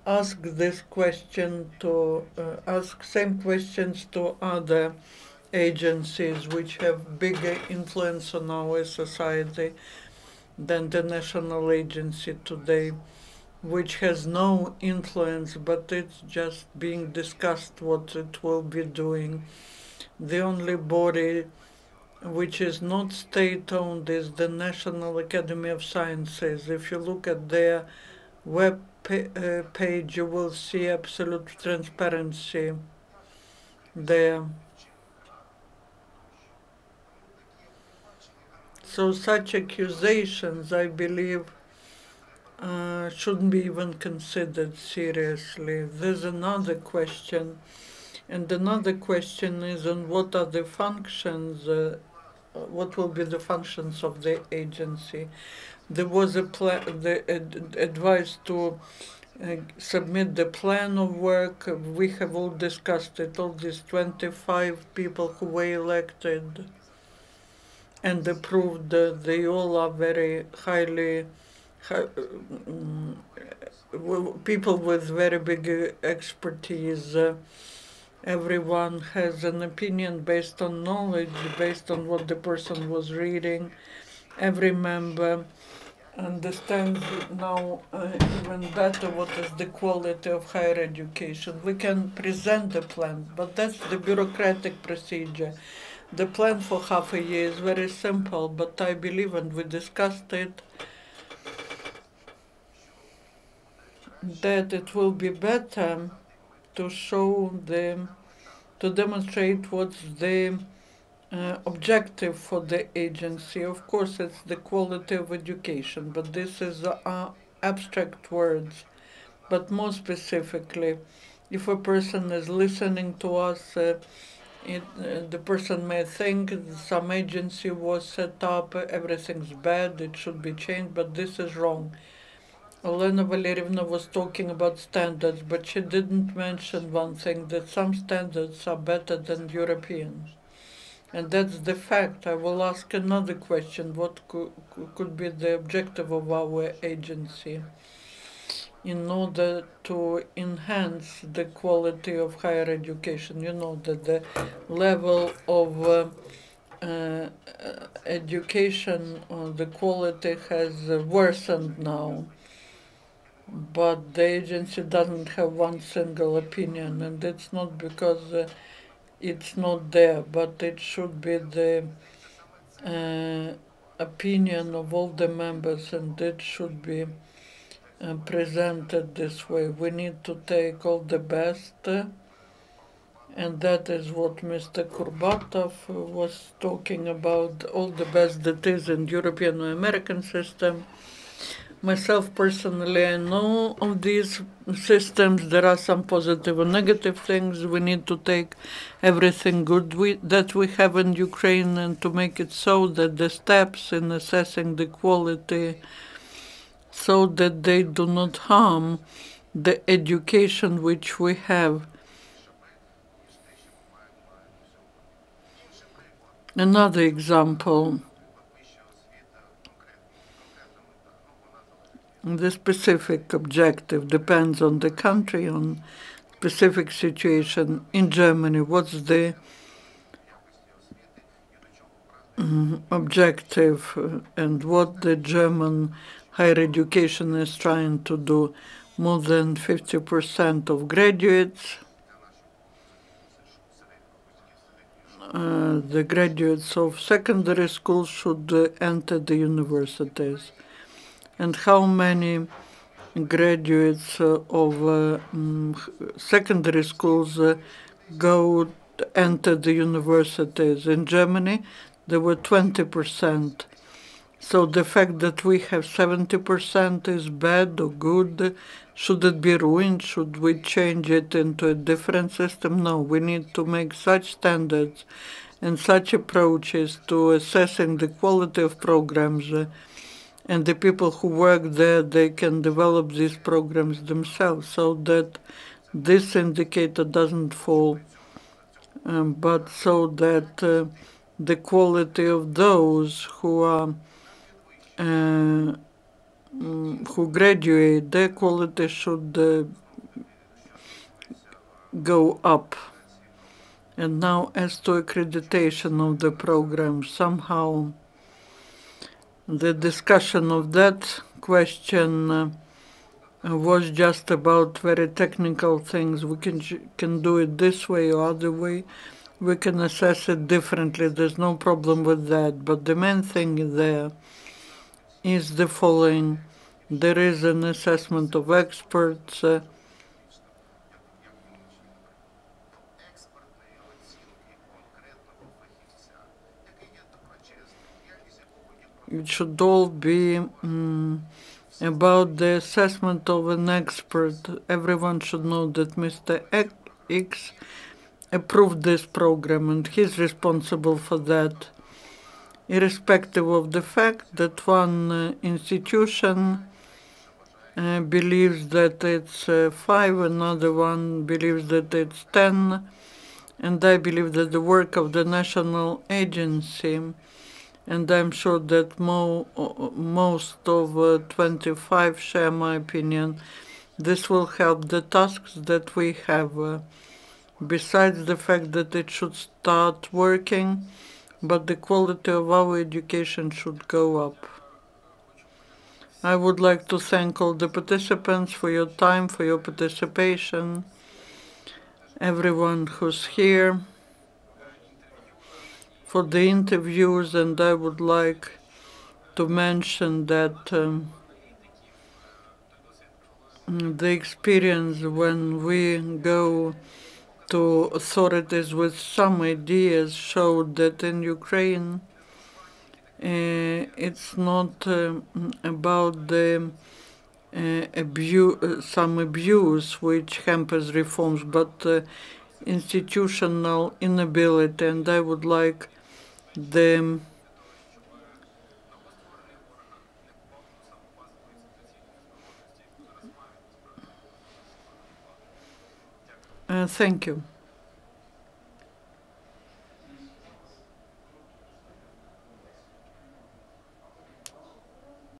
S1: ask this question to ask same questions to other agencies which have bigger influence on our society than the national agency today, which has no influence, but it's just being discussed what it will be doing. The only body which is not state-owned is the National Academy of Sciences. If you look at their web page, you will see absolute transparency there. So such accusations, I believe, shouldn't be even considered seriously. There's another question, and another question is on what are the functions, what will be the functions of the agency. There was advice to submit the plan of work. We have all discussed it, all these 25 people who were elected and approved, they all are very highly people with very big expertise. Everyone has an opinion based on knowledge, based on what the person was reading. Every member understands now even better what is the quality of higher education. We can present the plan, but that's the bureaucratic procedure. The plan for half a year is very simple, but I believe, and we discussed it, that it will be better to to demonstrate what's the objective for the agency. Of course, it's the quality of education, but this is abstract words. But more specifically, if a person is listening to us, the person may think some agency was set up, everything's bad, it should be changed, but this is wrong. Olena Valerievna was talking about standards, but she didn't mention one thing, that some standards are better than European. And that's the fact. I will ask another question. What could be the objective of our agency in order to enhance the quality of higher education? You know that the level of education, the quality has worsened now. But the agency doesn't have one single opinion, and it's not because it's not there, but it should be the opinion of all the members, and it should be presented this way. We need to take all the best, and that is what Mr. Kurbatov was talking about, all the best that is in European or American system. Myself personally, I know of these systems. There are some positive and negative things. We need to take everything good that we have in Ukraine and to make it so that the steps in assessing the quality, so that they do not harm the education which we have. Another example. The specific objective depends on the country, on specific situation. In Germany, what's the objective and what the German higher education is trying to do? More than 50% of graduates, the graduates of secondary school should enter the universities. And how many graduates of secondary schools enter the universities? In Germany, there were 20%. So the fact that we have 70% is bad or good. Should it be ruined? Should we change it into a different system? No, we need to make such standards and such approaches to assessing the quality of programs, and the people who work there, they can develop these programs themselves so that this indicator doesn't fall, but so that the quality of those who graduate, their quality should go up. And now, as to accreditation of the program, somehow the discussion of that question was just about very technical things. We can do it this way or other way. We can assess it differently. There's no problem with that. But the main thing there is the following. There is an assessment of experts. It should all be about the assessment of an expert. Everyone should know that Mr. X approved this program and he's responsible for that, irrespective of the fact that one institution believes that it's 5, another one believes that it's 10, and I believe that the work of the national agency and I'm sure that most of 25 share my opinion. This will help the tasks that we have, besides the fact that it should start working, but the quality of our education should go up. I would like to thank all the participants for your time, for your participation, everyone who's here, for the interviews, and I would like to mention that the experience when we go to authorities with some ideas showed that in Ukraine it's not about the some abuse which hampers reforms, but institutional inability, and I would like the thank you.